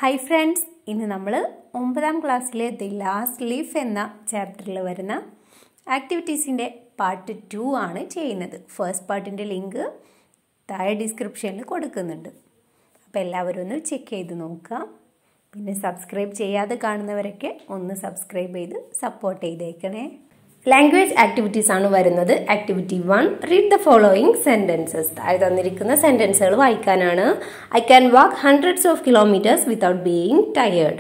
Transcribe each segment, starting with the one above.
Hi friends, ഇന്ന് നമ്മൾ 9ാം ക്ലാസ്സിലെ ദി ലാസ്റ്റ് ലീഫ് എന്ന ചാപ്റ്ററിൽ വരുന്ന ആക്ടിവിറ്റീസിന്റെ പാർട്ട് 2 ആണ് ചെയ്യുന്നത്. ഫസ്റ്റ് പാർട്ടിന്റെ ലിങ്ക് താഴെ ഡിസ്ക്രിപ്ഷനിൽ കൊടുക്കുന്നുണ്ട്. അപ്പോൾ എല്ലാവരും ഒന്ന് ചെക്ക് ചെയ്ത് നോക്കുക. പിന്നെ സബ്സ്ക്രൈബ് ചെയ്യാതെ കാണുന്നവരൊക്കെ ഒന്ന് സബ്സ്ക്രൈബ് ചെയ്ത് സപ്പോർട്ട് ചെയ്തേക്കണേ. Language activities ആണ് വരുന്നത്. Activity 1, read the following sentences. താഴെ തന്നിരിക്കുന്ന സെന്റൻസുകൾ വായിക്കാനാണ്. I can walk hundreds of kilometers without being tired.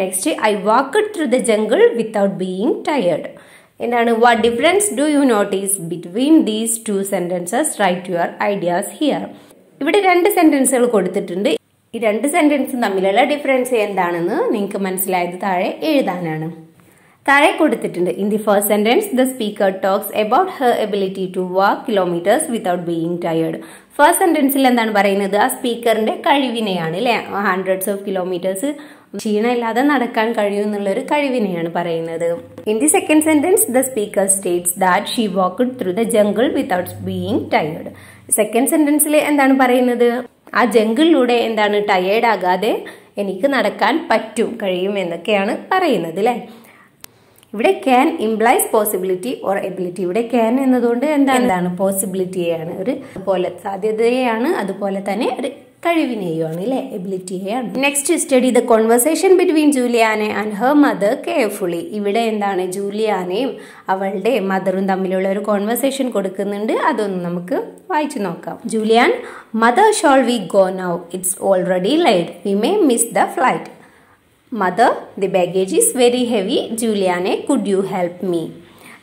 Next, I walked through the jungle without being tired. എന്താണ് what difference do you notice between these two sentences? Write your ideas here. ഇവിടെ രണ്ട് സെന്റൻസുകൾ കൊടുത്തിട്ടുണ്ട്. ഈ രണ്ട് സെന്റൻസും തമ്മിലുള്ള difference എന്താണെന്ന് നിങ്ങൾക്ക് മനസ്സിലായത് താഴെ എഴുതാനാണ്. താഴെ കൊടുത്തിട്ടുണ്ട്. In the first sentence, the speaker talks about her ability to walk kilometers without being tired. First സെന്റൻസിൽ എന്താണ് പറയുന്നത്? ആ സ്പീക്കറിന്റെ കഴിവിനെയാണ് അല്ലെ, ഹൺഡ്രഡ്സ് ഓഫ് കിലോമീറ്റേഴ്സ് ക്ഷീണമില്ലാതെ നടക്കാൻ കഴിയും എന്നുള്ളൊരു കഴിവിനെയാണ് പറയുന്നത്. In the second sentence, the speaker states that she walked through the jungle without being tired. Second സെന്റൻസിൽ എന്താണ് പറയുന്നത്? ആ ജംഗിളിലൂടെ എന്താണ് ടയേർഡ് ആകാതെ എനിക്ക് നടക്കാൻ കഴിയും എന്നൊക്കെയാണ് പറയുന്നത് അല്ലെ. ഇവിടെ can implies possibility or ability. ഇവിടെ ക്യാൻ എന്നതുകൊണ്ട് എന്താണ് പോസിബിലിറ്റിയാണ്, ഒരു പോലെ സാധ്യതയാണ്, അതുപോലെ തന്നെ ഒരു കഴിവിനെയുമാണ് അല്ലെ, എബിലിറ്റിയെയാണ്. Next, study the conversation between Juliane and her mother carefully. ഇവിടെ എന്താണ് ജൂലിയാനയും അവളുടെ മദറും തമ്മിലുള്ള ഒരു കോൺവെർസേഷൻ കൊടുക്കുന്നുണ്ട്. അതൊന്ന് നമുക്ക് വായിച്ചു നോക്കാം. Julien, mother shawl we go now? It's already late. We may miss the flight. Mother, the baggage is very heavy. Juliane, could you help me?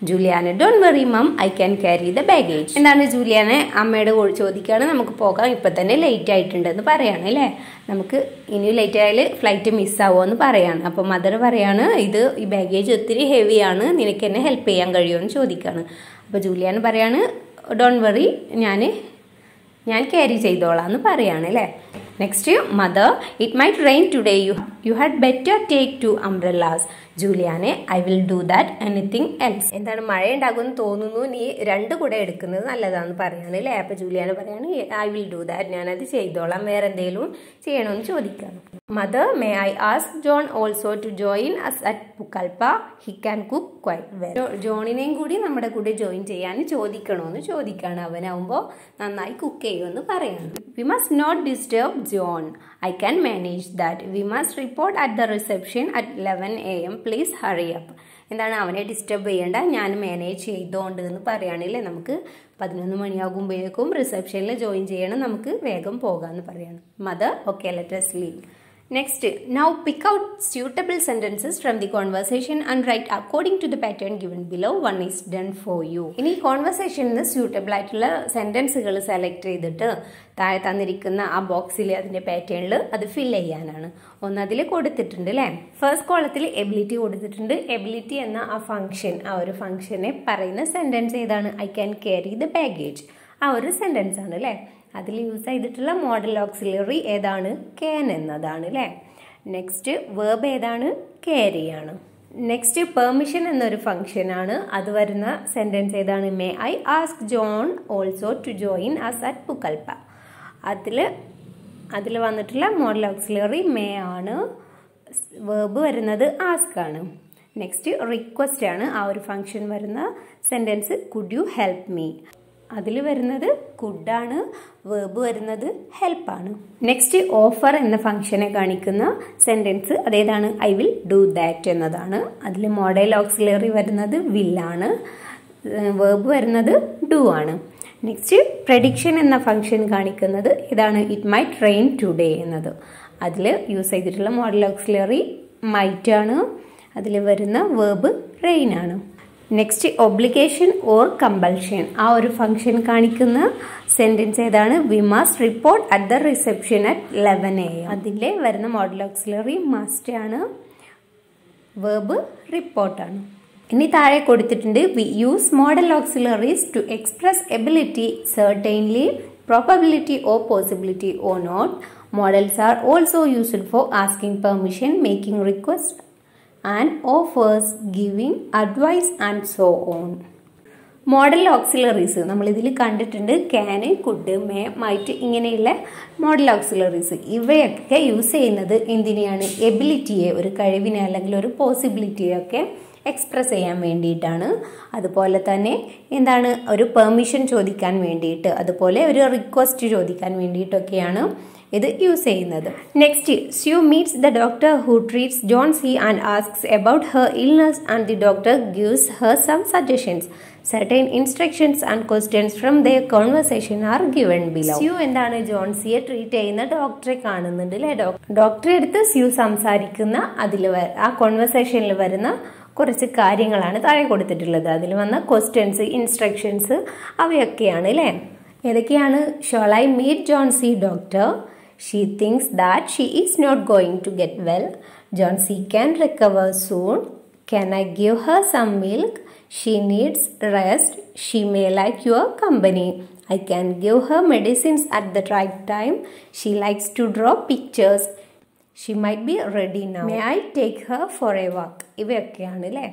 Juliane, don't worry mom, I can carry the baggage. എന്താണ് ജൂലിയാനെ അമ്മയുടെ ചോദിക്കുകയാണ്, നമുക്ക് പോകാം, ഇപ്പം തന്നെ late ആയിട്ടുണ്ടെന്ന് പറയാണ് അല്ലേ. നമുക്ക് ഇനി ലേറ്റ് ആയാൽ ഫ്ലൈറ്റ് മിസ്സാവോ എന്ന് പറയാണ്. അപ്പോൾ മദർ പറയാണ്, ഈ ബാഗേജ് ഒത്തിരി ഹെവിയാണ്, നിനക്ക് എന്നെ ഹെൽപ്പ് ചെയ്യാൻ കഴിയുമോ എന്ന് ചോദിക്കുകയാണ്. അപ്പോൾ ജൂലിയാൻ പറയാണ്, ഡോണ്ട് വറി, ഞാൻ ക്യാരി ചെയ്തോളാം എന്ന് പറയാണ് അല്ലേ. Next, mother, it might rain today, you had better take 2 umbrellas. Juliane, I will do that, anything else. എന്താണ് മഴ ഉണ്ടാകുമെന്ന് തോന്നുന്നു, നീ 2 കുട എടുക്കുന്നത് നല്ലതാണെന്ന് പറയാണ് അല്ലേ. അപ്പൊ ജൂലിയാന പറയാണ്, ഐ വിൽ ഡു ദാറ്റ്, ഞാനത് ചെയ്തോളാം, വേറെ എന്തെങ്കിലും ചെയ്യണമെന്ന് ചോദിക്കാണ്. Mother, may I ask John also to join us at Pucallpa? He can cook quite well. ജോണിനെയും കൂടി നമ്മുടെ കൂടെ ജോയിൻ ചെയ്യാൻ ചോദിക്കണമെന്ന് ചോദിക്കാണ്. അവനാവുമ്പോൾ നന്നായി കുക്ക് ചെയ്യുമെന്ന് പറയാണ്. We must not disturb John, I can manage that. We must report at the reception at 11 AM. Please hurry up. എന്താണ് അവനെ ഡിസ്റ്റർബ് ചെയ്യേണ്ട, ഞാൻ മാനേജ് ചെയ്തോണ്ട് എന്ന് പറയുകയാണല്ലേ. നമുക്ക് 11 മണിയാകുമ്പോഴേക്കും റിസപ്ഷനിൽ ജോയിൻ ചെയ്യണം, നമുക്ക് വേഗം പോകാമെന്ന് പറയാണ്. Mother, okay, let us leave. Next, now pick out suitable sentences from the conversation and write according to the pattern given below. One is done for you. ഇനി കോൺവെർസേഷനിൽ സ്യൂട്ടബിൾ ആയിട്ടുള്ള സെന്റൻസുകൾ സെലക്ട് ചെയ്തിട്ട് താഴെ തന്നിരിക്കുന്ന ആ ബോക്സിൽ അതിന്റെ പാറ്റേണിൽ അത് ഫില്ല് ചെയ്യാനാണ്. അതിൽ കൊടുത്തിട്ടുണ്ട് അല്ലേ. ഫസ്റ്റ് കോളത്തിൽ എബിലിറ്റി കൊടുത്തിട്ടുണ്ട്. എബിലിറ്റി എന്ന ആ ഒരു ഫംഗ്ഷനെ പറയുന്ന സെന്റൻസ് ഏതാണ്? I can carry the baggage. ആ ഒരു സെന്റൻസ് ആണ് അല്ലേ. അതിൽ യൂസ് ചെയ്തിട്ടുള്ള മോഡൽ ഓക്സിലറി ഏതാണ്? ക്യാൻ എന്നതാണ് അല്ലേ. നെക്സ്റ്റ്, വേർബ് ഏതാണ്? ക്യാരി ആണ്. നെക്സ്റ്റ്, പെർമിഷൻ എന്നൊരു ഫംഗ്ഷൻ ആണ്. അത് വരുന്ന സെന്റൻസ് ഏതാണ്? May I ask John also to join us at Pucallpa. അതിൽ വന്നിട്ടുള്ള മോഡൽ ഓക്സിലറി മേ ആണ്. വേർബ് വരുന്നത് ആസ്ക് ആണ്. നെക്സ്റ്റ്, റിക്വസ്റ്റ് ആണ്. ആ ഒരു ഫംഗ്ഷൻ വരുന്ന sentence could you help me. അതിൽ വരുന്നത് കുഡ് ആണ്. വേർബ് വരുന്നത് ഹെൽപ്പ് ആണ്. നെക്സ്റ്റ്, ഓഫർ എന്ന ഫംഗ്ഷനെ കാണിക്കുന്ന സെന്റൻസ് അതേതാണ്? ഐ വിൽ ഡു ദാറ്റ് എന്നതാണ്. അതിൽ മോഡൽ ഓക്സിലറി വരുന്നത് വിൽ ആണ്. വേർബ് വരുന്നത് ഡു ആണ്. നെക്സ്റ്റ്, പ്രഡിക്ഷൻ എന്ന ഫംഗ്ഷൻ കാണിക്കുന്നത് ഇതാണ്? ഇറ്റ് മൈറ്റ് റെയിൻ ടുഡേ എന്നത്. അതിൽ യൂസ് ചെയ്തിട്ടുള്ള മോഡൽ ഓക്സിലറി മൈറ്റ് ആണ്. അതിൽ വരുന്ന വേർബ് റെയിൻ ആണ്. Next, obligation or compulsion. ആ ഒരു ഫംഗ്ഷൻ കാണിക്കുന്ന സെന്റൻസ് ഏതാണ്? We must report at the reception at 11 AM. അതിലെ വരുന്ന മോഡൽ ഓക്സിലറി മസ്റ്റ് ആണ്. വേർബ് റിപ്പോർട്ട് ആണ്. ഇനി താഴെ കൊടുത്തിട്ടുണ്ട് we use modal auxiliaries to express ability, certainly, probability or possibility or not. Modals are also used for asking permission, making request and offers, giving advice and so on. Modal auxiliaries നമ്മൾ ഇതിൽ കണ്ടിട്ടുണ്ട്. Can, could, may, might ഇങ്ങനെയുള്ള modal auxiliaries. ഇവയൊക്കെ use ചെയ്യുന്നത് എന്തിനെയാണ്? എബിലിറ്റിയെ, ഒരു കഴിവിനെ അല്ലെങ്കിൽ ഒരു പോസിബിലിറ്റിയെ ഒക്കെ എക്സ്പ്രസ് ചെയ്യാൻ വേണ്ടിയിട്ടാണ്. അതുപോലെ തന്നെ എന്താണ്, ഒരു പെർമിഷൻ ചോദിക്കാൻ വേണ്ടിയിട്ട്, അതുപോലെ ഒരു റിക്വസ്റ്റ് ചോദിക്കാൻ വേണ്ടിയിട്ടൊക്കെയാണ് ഇത് യൂസ് ചെയ്യുന്നത്. Next, Sue meets the doctor who treats Johnsy and asks about her illness and the doctor gives her some suggestions. Certain instructions and questions from their conversation are given below. Sue എന്താണ്, ജോൺസിയെ treat ചെയ്യുന്ന ഡോക്ടറെ കാണുന്നുണ്ട് അല്ലേ? ഡോക്ടറെ അടുത്ത് sue സംസാരിക്കുന്ന ആ കോൺവെർസേഷനിൽ വരുന്ന കുറച്ച് കാര്യങ്ങളാണ് താഴെ കൊടുത്തിട്ടുള്ളത്. അതിൽ വന്ന ക്വസ്റ്റ്യൻസ്, ഇൻസ്ട്രക്ഷൻസ് അവയൊക്കെയാണ് അല്ലേ? ഏതൊക്കെയാണ്? Shall I meet Johnsy doctor? She thinks that she is not going to get well. Johnsy can recover soon. Can I give her some milk? She needs rest. She may like your company. I can give her medicines at the right time. She likes to draw pictures. She might be ready now. May I take her for a walk? ഇവയൊക്കെയാണ് അല്ലേ?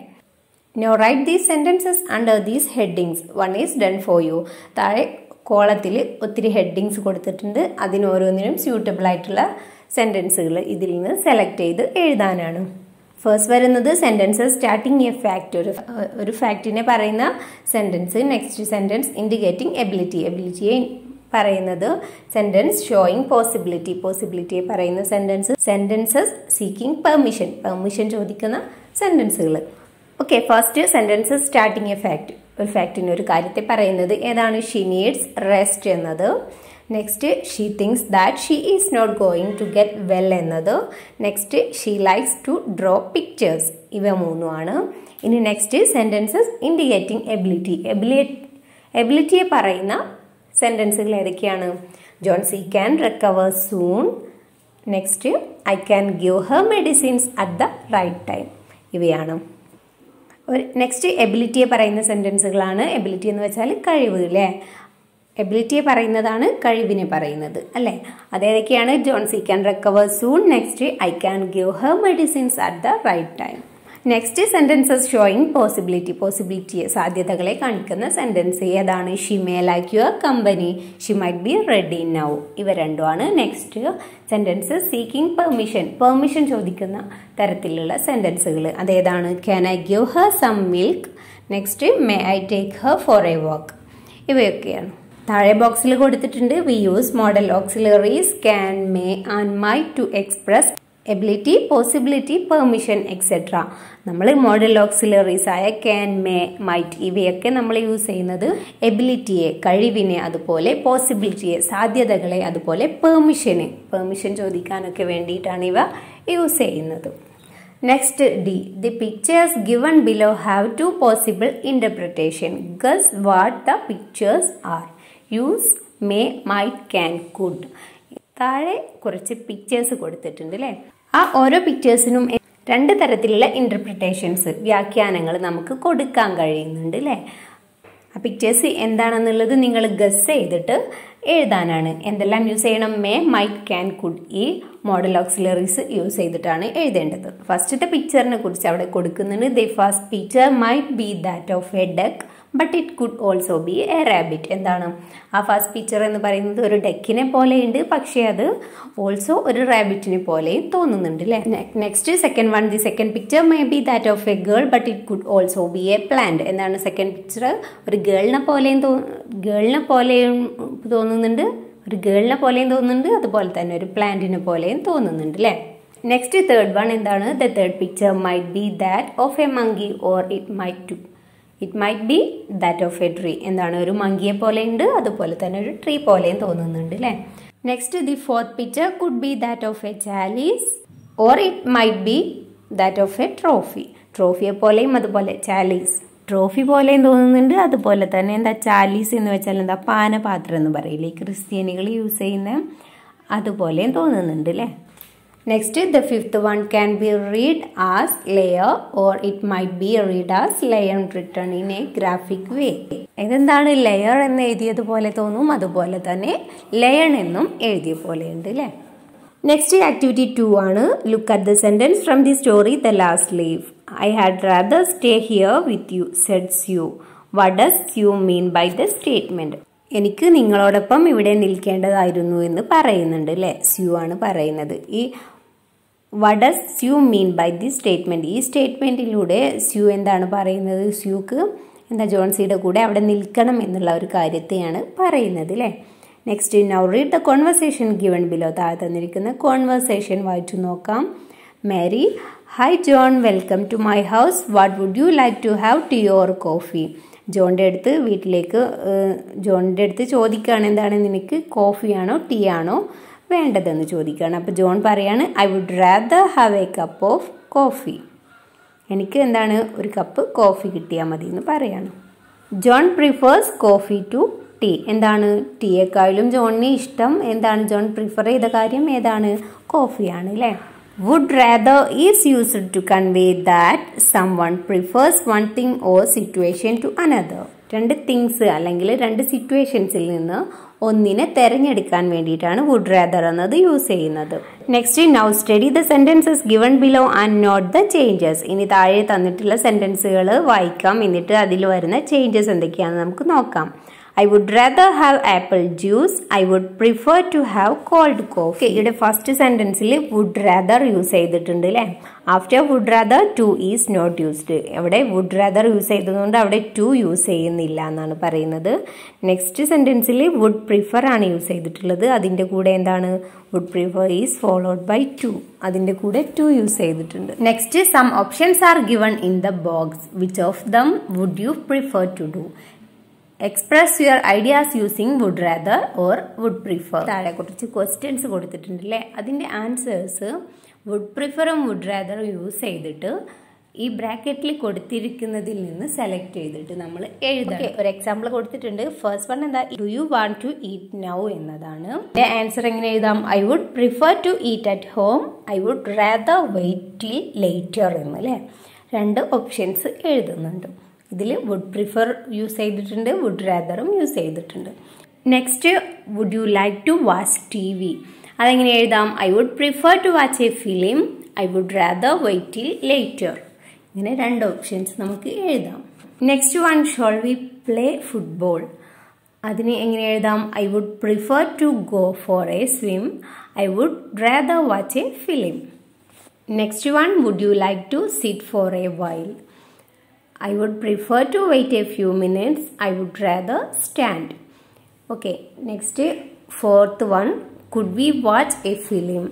Now write these sentences under these headings. One is done for you. താഴെ കോളത്തിൽ ഒത്തിരി headings കൊടുത്തിട്ടുണ്ട്. അതിനോരോന്നിനും suitable ആയിട്ടുള്ള സെൻറ്റൻസുകൾ ഇതിൽ നിന്ന് select ചെയ്ത് എഴുതാനാണ്. ഫസ്റ്റ് വരുന്നത് സെൻറ്റൻസസ് സ്റ്റാർട്ടിങ് എ ഫാക്റ്റ്, ഒരു ഫാക്റ്റിനെ പറയുന്ന സെൻറ്റൻസ്. നെക്സ്റ്റ് സെൻറ്റൻസ് ഇൻഡിക്കേറ്റിംഗ് എബിലിറ്റിയെ പറയുന്നത്. സെൻറ്റൻസ് ഷോയിങ് പോസിബിലിറ്റിയെ പറയുന്ന സെൻറ്റൻസസ് സീക്കിംഗ് പെർമിഷൻ ചോദിക്കുന്ന സെൻറ്റൻസുകൾ. Okay, first sentences starting a fact, ഒരു ഫാക്റ്റിന് ഒരു കാര്യത്തെ പറയുന്നത്. ഏതാണ്? ഷീ നീഡ്സ് റെസ്റ്റ് എന്നത്. Next, she thinks that she is not going to get well എന്നത്. Next, she likes to draw pictures. ഇവ മൂന്നുമാണ്. ഇനി നെക്സ്റ്റ് സെൻറ്റൻസസ് ഇൻഡിക്കേറ്റിംഗ് എബിലിറ്റിയെ പറയുന്ന സെൻറ്റൻസുകൾ ഏതൊക്കെയാണ്? Johnsy can recover soon. Next, I can give her medicines at the right time. ഇവയാണ്. Next എബിലിറ്റിയെ പറയുന്ന സെൻറ്റൻസുകളാണ്. എബിലിറ്റി എന്ന് വെച്ചാൽ കഴിവ് അല്ലേ? എബിലിറ്റിയെ പറയുന്നതാണ് കഴിവിനെ പറയുന്നത് അല്ലേ? അതേതൊക്കെയാണ്? Johnsy can recover soon. Next, I can give her medicines at the right time. Next sentences showing പോസിബിലിറ്റിയെ, സാധ്യതകളെ കാണിക്കുന്ന സെൻറ്റൻസ്. ഏതാണ്? She may like your company. She might be ready now. ഇവ രണ്ടുമാണ്. നെക്സ്റ്റ് സെൻറ്റൻസസ് സീക്കിംഗ് പെർമിഷൻ ചോദിക്കുന്ന തരത്തിലുള്ള സെൻറ്റൻസുകൾ. അതേതാണ്? Can I give her some milk. Next, may I take her for a walk. ഇവയൊക്കെയാണ്. താഴെ ബോക്സിൽ കൊടുത്തിട്ടുണ്ട്. We use modal auxiliaries can, may and might to express ability, possibility, permission etcetera. നമ്മൾ modal auxiliaries ആയ ക്യാൻ, മേ, മൈറ്റ് ഇവയൊക്കെ നമ്മൾ use ചെയ്യുന്നത് എബിലിറ്റിയെ, കഴിവിനെ, അതുപോലെ പോസിബിലിറ്റിയെ, സാധ്യതകളെ, അതുപോലെ പെർമിഷൻ ചോദിക്കാനൊക്കെ വേണ്ടിയിട്ടാണ് ഇവ യൂസ് ചെയ്യുന്നത്. Next D, the pictures given below have two possible interpretation. Guess what the pictures are. Use may, might, can, could. താഴെ കുറച്ച് പിക്ചേഴ്സ് കൊടുത്തിട്ടുണ്ട് അല്ലേ? ആ ഓരോ പിക്ചേഴ്സിനും രണ്ട് തരത്തിലുള്ള ഇന്റർപ്രിട്ടേഷൻസ്, വ്യാഖ്യാനങ്ങൾ നമുക്ക് കൊടുക്കാൻ കഴിയുന്നുണ്ട് അല്ലേ? ആ പിക്ചേഴ്സ് എന്താണെന്നുള്ളത് നിങ്ങൾ ഗസ് ചെയ്തിട്ട് എഴുതാനാണ്. എന്തെല്ലാം യൂസ് ചെയ്യണം? May, might, can, could. ഈ മോഡൽ ഓക്സിലറീസ് യൂസ് ചെയ്തിട്ടാണ് എഴുതേണ്ടത്. ഫസ്റ്റത്തെ പിക്ചറിനെ കുറിച്ച് അവിടെ കൊടുക്കുന്നുണ്ട്. The first picture might be that of A duck but it could also be A rabbit. എന്താണ് ആ ഫസ്റ്റ് പിക്ചർ എന്ന് പറയുന്നത്? ഒരു ഡക്കിനെ പോലെയുണ്ട്, പക്ഷേ അത് ഓൾസോ ഒരു റാബിറ്റിനെ പോലെയും തോന്നുന്നുണ്ട് അല്ലേ? Next second one, the second picture may be that of A girl but it could also be A plant. എന്താണ് സെക്കൻഡ് പിക്ചർ? ഒരു ഗേളിനെ പോലെയും തോന്നുന്നുണ്ട്, അതുപോലെ തന്നെ ഒരു പ്ലാന്റിനെ പോലെയും തോന്നുന്നുണ്ട് അല്ലേ? നെക്സ്റ്റ് തേർഡ് വൺ എന്താണ്? The third picture might be that of A monkey or it might be that of A tree. എന്താണ്? ഒരു മങ്കിയെ പോലെയുണ്ട്, അതുപോലെ തന്നെ ഒരു ട്രീ പോലെയും തോന്നുന്നുണ്ട് അല്ലേ? Next the fourth picture could be that of a chalice or it might be that of a trophy. ട്രോഫിയെ പോലെയും അതുപോലെ ചാലീസ് ട്രോഫി പോലെയും തോന്നുന്നുണ്ട്, അതുപോലെ തന്നെ എന്താ ചാലീസ് എന്ന് വെച്ചാൽ എന്താ? പാനപാത്രം എന്ന് പറയില്ലേ, ക്രിസ്ത്യാനികൾ യൂസ് ചെയ്യുന്ന അതുപോലെയും തോന്നുന്നുണ്ട് അല്ലേ? Next the fifth one can be read as layer or it might be read as lion written in a graphic way. ഇതെന്താണ്? ലെയർ എന്ന് എഴുതിയതുപോലെ തോന്നും, അതുപോലെ തന്നെ ലയൺ എന്നും എഴുതിയ പോലെയുണ്ട് അല്ലേ? നെക്സ്റ്റ് ആക്ടിവിറ്റി 2 ആണ്. Look at the sentence from the story the last leaf. I had rather stay here with you, said Sue. What does you mean by the statement? എനിക്ക് നിങ്ങളോടൊപ്പം ഇവിടെ നിൽക്കേണ്ടതായിരുന്നു എന്ന് പറയുന്നുണ്ട് അല്ലേ, സ്യൂ ആണ് പറയുന്നത്. ഈ what does you mean by this statement? ഈ സ്റ്റേറ്റ്മെൻറ്റിലൂടെ സ്യൂ എന്താണ് പറയുന്നത്? സ്യൂക്ക് എന്താ ജോൺസിയുടെ കൂടെ അവിടെ നിൽക്കണം എന്നുള്ള ഒരു കാര്യത്തെയാണ് പറയുന്നത് അല്ലേ. Next, now read the conversation given below. താഴെ തന്നിരിക്കുന്ന കോൺവെർസേഷൻ വായിച്ചു നോക്കാം. Mary, hi John, welcome to my house. What would you like to have tea or coffee? ജോണിൻ്റെ അടുത്ത് ചോദിക്കുകയാണ്, എന്താണ് നിനക്ക് കോഫിയാണോ ടീ ആണോ വേണ്ടതെന്ന് ചോദിക്കുകയാണ്. അപ്പോൾ ജോൺ പറയാണ്, I would rather have a cup of coffee. എനിക്ക് എന്താണ് ഒരു കപ്പ് കോഫി കിട്ടിയാൽ മതി എന്ന് പറയാണ്. John prefers coffee to tea. എന്താണ് ടീയേക്കാളും ജോണിന് ഇഷ്ടം എന്താണ്? ജോൺ പ്രിഫർ ചെയ്ത കാര്യം ഏതാണ്? കോഫിയാണ് അല്ലേ. would rather is used to convey that someone prefers one thing or situation to another. രണ്ട് തിങ്സ് അല്ലെങ്കിൽ രണ്ട് സിറ്റുവേഷൻസിൽ നിന്ന് ഒന്നിനെ തിരഞ്ഞെടുക്കാൻ വേണ്ടിയിട്ടാണ് would rather എന്നത് യൂസ് ചെയ്യുന്നത്. Next, now study the sentences given below and note the changes. ഇനി താഴെ തന്നിട്ടുള്ള സെന്റൻസുകൾ വായിക്കാം, എന്നിട്ട് അതിൽ വരുന്ന ചേഞ്ചസ് എന്തൊക്കെയാണെന്ന് നമുക്ക് നോക്കാം. I would rather have apple juice. I would prefer to have cold coffee. ഇവിടെ ഫസ്റ്റ് സെന്റൻസിൽ would rather യൂസ് ചെയ്തിട്ടുണ്ട് അല്ലേ. After would rather to is not used. അവിടെ would rather യൂസ് ചെയ്തതുകൊണ്ട് അവിടെ to യൂസ് ചെയ്യുന്നില്ല എന്നാണ് പറയുന്നത്. നെക്സ്റ്റ് സെന്റൻസിൽ would prefer ആണ് യൂസ് ചെയ്തിട്ടുള്ളത്. അതിൻ്റെ കൂടെ എന്താണ്? would prefer is followed by to. അതിൻ്റെ കൂടെ to യൂസ് ചെയ്തിട്ടുണ്ട്. Next, some options are given in the box. Which of them would you prefer to do? Express your ideas using would rather or would prefer. താഴെ കുറച്ച് questions കൊടുത്തിട്ടുണ്ട് അല്ലേ. അതിൻ്റെ answers would പ്രിഫറും would റാദറും use ചെയ്തിട്ട് ഈ ബ്രാക്കറ്റിൽ കൊടുത്തിരിക്കുന്നതിൽ നിന്ന് സെലക്ട് ചെയ്തിട്ട് നമ്മൾ എഴുതണം. ഒരു എക്സാമ്പിൾ കൊടുത്തിട്ടുണ്ട്. ഫസ്റ്റ് വൺ എന്താ? Do you want to eat now എന്നതാണ്. ആൻസർ എങ്ങനെ എഴുതാം? I would prefer to eat at home. I would rather wait till later എന്ന് അല്ലേ. രണ്ട് ഓപ്ഷൻസ് എഴുതുന്നുണ്ട്. ഇതിൽ വുഡ് പ്രിഫർ യൂസ് ചെയ്തിട്ടുണ്ട്, വുഡ് റാദറും യൂസ് ചെയ്തിട്ടുണ്ട്. Next, would you like to watch TV? അതെങ്ങനെ എഴുതാം? I would prefer to watch a film. I would rather wait till later. ഇങ്ങനെ രണ്ട് ഓപ്ഷൻസ് നമുക്ക് എഴുതാം. Next one, shall we play football? അതിന് എങ്ങനെ എഴുതാം? I would prefer to go for a swim. I would rather watch a film. Next one, would you like to sit for a while? I would prefer to wait a few minutes. I would rather stand. Okay, next, fourth one, could we watch a film?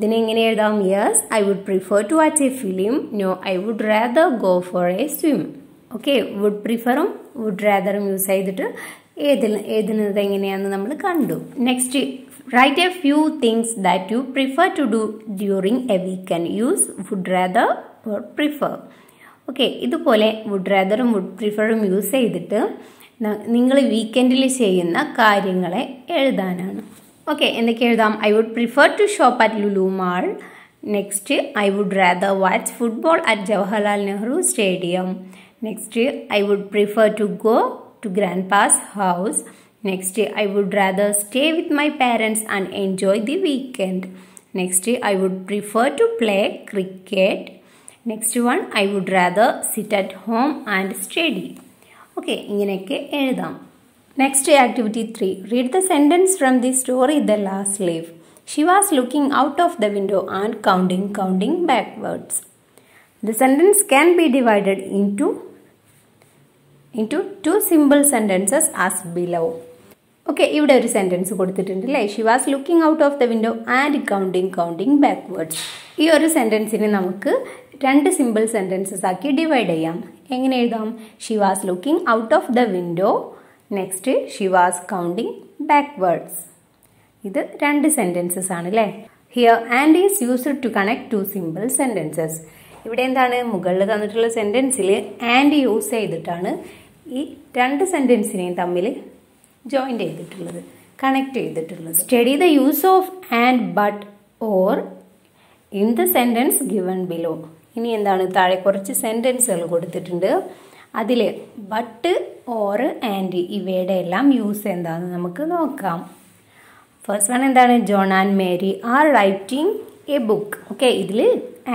Then എങ്ങനെ എഴുതാം? Yes, I would prefer to watch a film. No, I would rather go for a swim. Okay, would preferും would ratherും use ചെയ്തിട്ട് എഴുതുന്നത് എങ്ങനെയാണെന്ന് നമ്മൾ കണ്ടു. Next, write a few things that you prefer to do during a weekend. Use would rather or prefer. Okay, ഇതുപോലെ would റാദറും would പ്രിഫറും യൂസ് ചെയ്തിട്ട് നിങ്ങൾ വീക്കെൻഡിൽ ചെയ്യുന്ന കാര്യങ്ങളെ എഴുതാനാണ്. ഓക്കെ, എന്തൊക്കെ എഴുതാം? I would prefer to shop at Lulu mall. Next, I would rather watch football at Jawaharlal Nehru stadium. Next, I would prefer to go to grandpa's house. Next, I would rather stay with my parents and enjoy the weekend. Next, I would prefer to play cricket. Next one, I would rather sit at home and study. Okay, ഇങ്ങനെയൊക്കെ എഴുതാം. Next, activity 3. Read the sentence from the story the last leaf. She was looking out of the window and counting backwards. The sentence can be divided into two simple sentences as below. Okay, ഇവിടെ ഒരു sentence കൊടുത്തിട്ടുണ്ട് അല്ലേ. She was looking out of the window and counting backwards. ഈ ഒരു സെൻറ്റൻസിനെ നമുക്ക് രണ്ട് simple sentences ആക്കി divide ചെയ്യാം. എങ്ങനെ എഴുതാം? She was looking out of the window. Next, she was counting backwards. ഇത് രണ്ട് സെൻറ്റൻസസ് ആണ് അല്ലേ. Here and is used to connect two simple sentences. ഇവിടെ എന്താണ്? മുകളിൽ തന്നിട്ടുള്ള സെൻറ്റൻസിൽ ആൻഡ് യൂസ് ചെയ്തിട്ടാണ് ഈ രണ്ട് സെൻറ്റൻസിനെയും തമ്മിൽ ജോയിൻ ചെയ്തിട്ടുള്ളത്, കണക്ട് ചെയ്തിട്ടുള്ളത്. Study the use of and but or in the sentence given below. ഇനി എന്താണ്? താഴെ കുറച്ച് സെൻറ്റൻസുകൾ കൊടുത്തിട്ടുണ്ട്. അതിൽ ബട്ട് ഓർ ആൻഡ് ഇവയുടെ എല്ലാം യൂസ് എന്താണെന്ന് നമുക്ക് നോക്കാം. ഫസ്റ്റ് വൺ എന്താണ്? John and Mary are writing A book. Okay, ഇതിൽ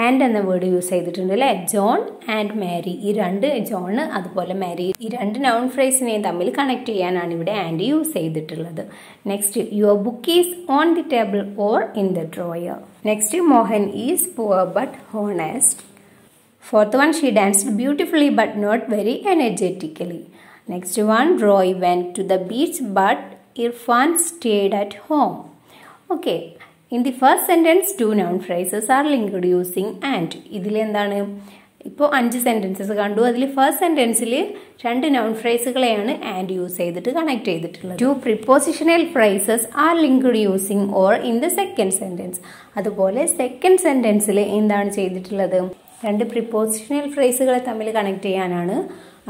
ആൻഡ് എന്ന വേർഡ് യൂസ് ചെയ്തിട്ടുണ്ട് അല്ലേ. ജോൺ ആൻഡ് മാരി, ഈ രണ്ട് ജോൺ അതുപോലെ മാരി, ഈ രണ്ട് നൗൺ ഫ്രേസിനെയും തമ്മിൽ കണക്ട് ചെയ്യാനാണ് ഇവിടെ ആൻഡ് യൂസ് ചെയ്തിട്ടുള്ളത്. Next, your book is on the table or in the drawer. Next, Mohan is poor but honest. Fourth one, she danced beautifully but not very energetically. Next one, Roy went to the beach but Irfan stayed at home. Okay, in the first sentence, two noun phrases are linked using and. ഇതിൽ എന്താണ്, ഇപ്പോൾ 5 sentences കണ്ടു. അതിൽ first സെൻറ്റൻസിൽ 2 noun ഫ്രേസുകളെയാണ് and use ചെയ്തിട്ട് connect ചെയ്തിട്ടുള്ളത്. 2 prepositional phrases R linked using or in the second sentence. അതുപോലെ second സെൻറ്റൻസിൽ എന്താണ് ചെയ്തിട്ടുള്ളത്, 2 പ്രിപ്പോസിഷണൽ ഫ്രേസുകളെ തമ്മിൽ കണക്ട് ചെയ്യാനാണ്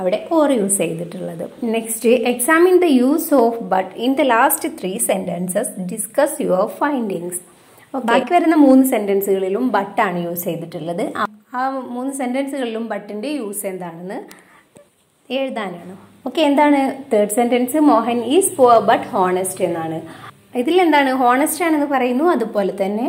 അവിടെ ഓർ യൂസ് ചെയ്തിട്ടുള്ളത്. Next, examine the use of but in the last 3 sentences, discuss your findings. ബാക്കി വരുന്ന 3 സെൻറ്റൻസുകളിലും ബട്ടാണ് യൂസ് ചെയ്തിട്ടുള്ളത്. ആ 3 സെൻറ്റൻസുകളിലും ബട്ടിൻ്റെ യൂസ് എന്താണെന്ന് എഴുതാനാണ്. ഓക്കെ, എന്താണ് third sentence, Mohan is poor but honest എന്നാണ്. ഇതിലെന്താണ്, ഹോണസ്റ്റ് ആണെന്ന് പറയുന്നു, അതുപോലെ തന്നെ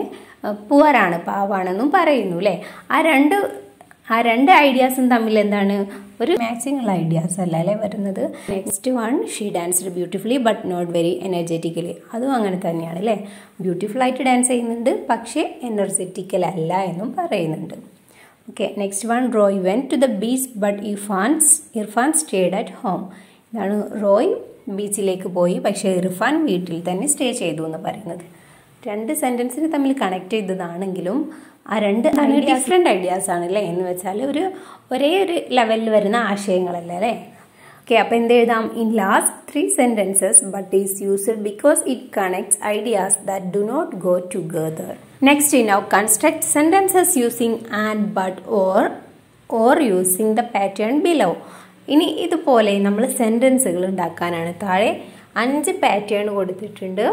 പുവറാണ്, പാവാണെന്നും പറയുന്നു അല്ലേ. ആ രണ്ട് ഐഡിയാസും തമ്മിൽ എന്താണ്, ഒരു മാച്ചിങ് ഉള്ള ഐഡിയാസ് അല്ല അല്ലേ വരുന്നത്. Next one, she danced beautifully but not very energetically. അതും അങ്ങനെ തന്നെയാണ് അല്ലേ. ബ്യൂട്ടിഫുൾ ആയിട്ട് ഡാൻസ് ചെയ്യുന്നുണ്ട്, പക്ഷേ എനർജറ്റിക്കൽ അല്ല എന്നും പറയുന്നുണ്ട്. Okay, next one, Roy went to the beach but Irfan stayed at home. ഇതാണ് റോയ് ബീച്ചിലേക്ക് പോയി, പക്ഷേ ഇർഫാൻ വീട്ടിൽ തന്നെ സ്റ്റേ ചെയ്തു എന്ന് പറയുന്നത്. 2 സെൻറ്റൻസിന് തമ്മിൽ കണക്ട് ചെയ്തതാണെങ്കിലും ആ 2 ഡിഫറെൻ്റ് ഐഡിയാസ് ആണ് അല്ലേ. എന്ന് വെച്ചാൽ ഒരേ ഒരു ലെവലിൽ വരുന്ന ആശയങ്ങളല്ലേ അല്ലേ. ഓക്കെ, അപ്പോൾ എന്ത് എഴുതാം, in last 3 sentences but is used because it connects ideas that do not go together. Next, now construct sentences using and but or using the pattern below. ഇനി ഇതുപോലെ നമ്മൾ സെൻറ്റൻസുകൾ ഉണ്ടാക്കാനാണ്. താഴെ 5 പാറ്റേൺ കൊടുത്തിട്ടുണ്ട്.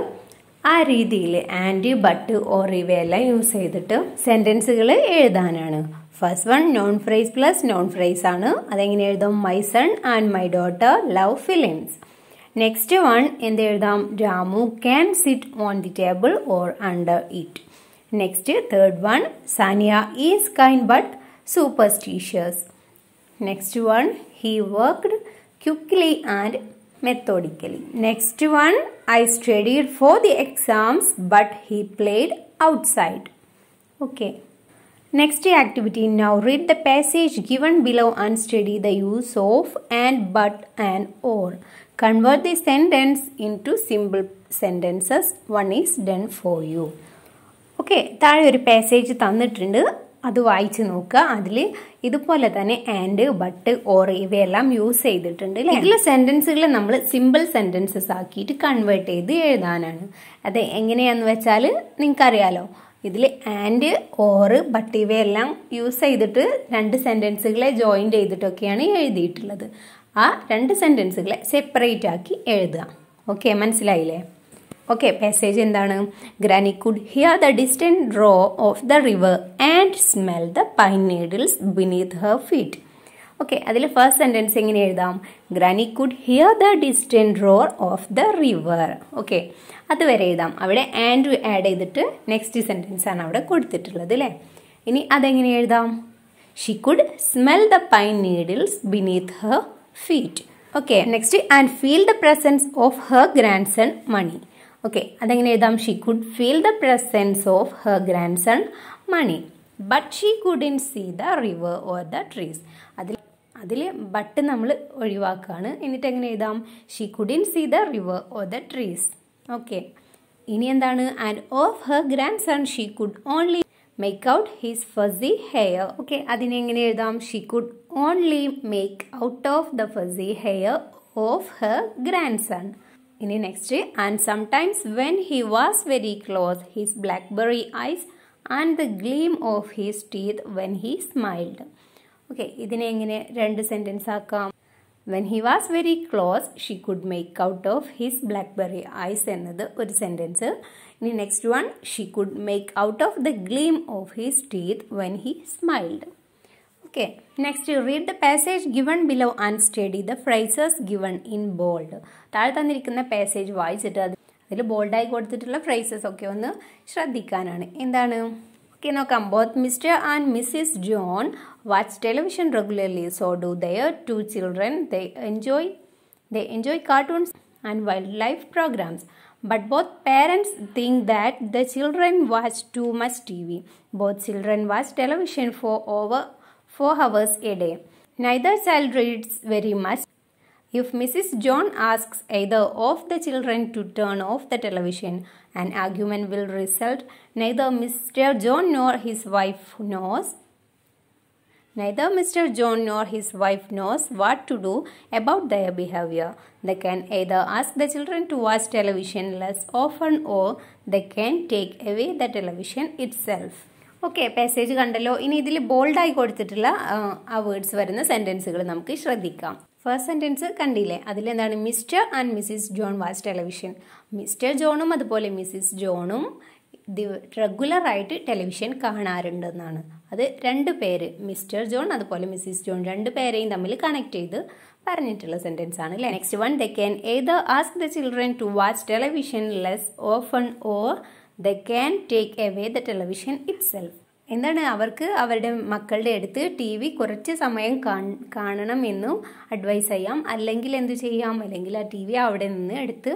ആ രീതിയിൽ ആൻഡ് ബട്ട് ഓർ ഇവയെല്ലാം use ചെയ്തിട്ട് സെൻറ്റൻസുകൾ എഴുതാനാണ്. First one, noun phrase plus noun phrase ആണ്. അതെങ്ങനെ എഴുതാം, my son and my daughter love films. Next one എന്ത് എഴുതാം, Ramu can sit on the table or under it. Next, third one, Sania is kind but superstitious. Next one, he worked quickly and methodically. Next one, I studied for the exams but he played outside. Okay. Next activity, now read the passage given below and study the use of and, but and or. Convert the sentence into simple sentences. One is done for you. Okay, താഴെ ഒരു passage തന്നിട്ടുണ്ട്, അത് വായിച്ച് നോക്കുക. അതിൽ ഇതുപോലെ തന്നെ and but or ഇവയെല്ലാം യൂസ് ചെയ്തിട്ടുണ്ട് അല്ലേ. ഇതിലെ സെൻറ്റൻസുകൾ നമ്മൾ സിമ്പിൾ സെൻറ്റൻസസ് ആക്കിയിട്ട് കൺവേർട്ട് ചെയ്ത് എഴുതാനാണ്. അത് എങ്ങനെയാണെന്ന് വെച്ചാൽ നിങ്ങൾക്കറിയാലോ, ഇതിൽ ആൻഡ് ഓർ ബട്ട് ഇവയെല്ലാം യൂസ് ചെയ്തിട്ട് 2 സെൻറ്റൻസുകളെ ജോയിൻ ചെയ്തിട്ടൊക്കെയാണ് എഴുതിയിട്ടുള്ളത്. ആ 2 സെൻറ്റൻസുകളെ സെപ്പറേറ്റ് ആക്കി എഴുതുക. ഓക്കെ, മനസ്സിലായില്ലേ. ഓക്കെ, പാസേജ് എന്താണ്, granny could hear the distant row of the river and smell the pine needles beneath her feet. Okay, അതിൽ ഫസ്റ്റ് സെൻറ്റൻസ് എങ്ങനെ എഴുതാം, granny could hear the distant row of the river. Okay, അതുവരെ എഴുതാം. അവിടെ and add ചെയ്തിട്ട് next sentence ആണ് അവിടെ കൊടുത്തിട്ടുള്ളത് അല്ലേ. ഇനി അതെങ്ങനെ എഴുതാം, she could smell the pine needles beneath her feet. Okay, next, and feel the presence of her grandson Manny. Okay, അതെങ്ങനെ എഴുതാം, she could feel the presence of her grandson Manny but she couldn't see the river or the trees. അതിൽ but നമ്മൾ ഒഴിവാക്കുകയാണ്. എന്നിട്ട് എങ്ങനെ എഴുതാം, she couldn't see the river or the trees. Okay, ഇനി എന്താണ്, and of her grandson she could only make out his fuzzy hair. Okay, അതിനെങ്ങനെ എഴുതാം, she could only make out of the fuzzy hair of her grandson. ഇനി next, and sometimes when he was very close his blackberry eyes and the gleam of his teeth when he smiled. Okay, ഇതിനെ എങ്ങനെ 2 sentence ആക്കാം. When he was very close she could make out of his blackberry eyes എന്നത് ഒരു sentence. ഇനി next one, she could make out of the gleam of his teeth when he smiled. Okay, next read the passage given below and study the phrases given in bold. താഴെ തന്നിരിക്കുന്ന passage വായിച്ചിട്ട് അതിൽ ബോൾഡായി കൊടുത്തിട്ടുള്ള phrases ഒക്കെ ഒന്ന് ശ്രദ്ധിക്കാനാണ്. എന്താണ്, Okay, നോക്കാം. Both Mr. and Mrs. John watch television regularly. So do their two children. They enjoy cartoons and wildlife programs. But both parents think that the children watch too much TV. Both children watch television for over 4 hours a day. Neither child reads very much. If Mrs. John asks either of the children to turn off the television, an argument will result. Neither Mr. John nor his wife knows what to do about their behavior. They can either ask the children to watch television less often or they can take away the television itself. Okay, passage കണ്ടല്ലോ. ഇനി ഇതിൽ ബോൾഡായി കൊടുത്തിട്ടുള്ള ആ words വരുന്ന സെൻറ്റൻസുകൾ നമുക്ക് ശ്രദ്ധിക്കാം. First sentence കണ്ടില്ലേ, അതിലെന്താണ്? Mr and Mrs John watch television. Mr ജോണും അതുപോലെ മിസ്സിസ് ജോണും റെഗുലറായിട്ട് ടെലിവിഷൻ കാണാറുണ്ടെന്നാണ്. അത് രണ്ട് പേര്, മിസ്റ്റർ ജോൺ അതുപോലെ മിസ്സിസ് ജോൺ, രണ്ട് പേരെയും തമ്മിൽ കണക്ട് ചെയ്ത് പറഞ്ഞിട്ടുള്ള സെൻറ്റൻസ് ആണ് അല്ലേ. Next one, they can either ask the children to watch television less often or they can take away the television itself. എന്താണ്, അവർക്ക് അവരുടെ മക്കളുടെ അടുത്ത് ടി വി കുറച്ച് സമയം കാണണം എന്നും അഡ്വൈസ് ചെയ്യാം, അല്ലെങ്കിൽ എന്ത് ചെയ്യാം, അല്ലെങ്കിൽ ആ ടി വി അവിടെ നിന്ന് എടുത്ത്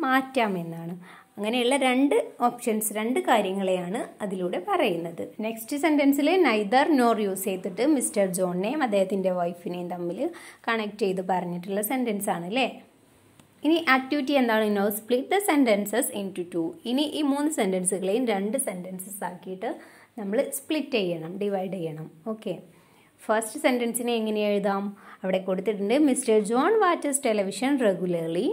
മാറ്റാം എന്നാണ്. അങ്ങനെയുള്ള രണ്ട് ഓപ്ഷൻസ്, രണ്ട് കാര്യങ്ങളെയാണ് അതിലൂടെ പറയുന്നത്. നെക്സ്റ്റ് സെൻറ്റൻസിൽ നൈദർ നോർ യൂസ് ചെയ്തിട്ട് മിസ്റ്റർ ജോണിനെയും അദ്ദേഹത്തിൻ്റെ വൈഫിനെയും തമ്മിൽ കണക്ട് ചെയ്ത് പറഞ്ഞിട്ടുള്ള സെൻറ്റൻസ് ആണ് അല്ലേ. ഇനി ആക്ടിവിറ്റി എന്താണ്? No split the sentences into 2. ഇനി ഈ 3 സെൻറ്റൻസുകളെയും 2 സെൻറ്റൻസസ് ആക്കിയിട്ട് നമ്മൾ സ്പ്ലിറ്റ് ചെയ്യണം, ഡിവൈഡ് ചെയ്യണം. ഓക്കെ, ഫസ്റ്റ് സെൻറ്റൻസിനെ എങ്ങനെ എഴുതാം? അവിടെ കൊടുത്തിട്ടുണ്ട് mister John watches television regularly,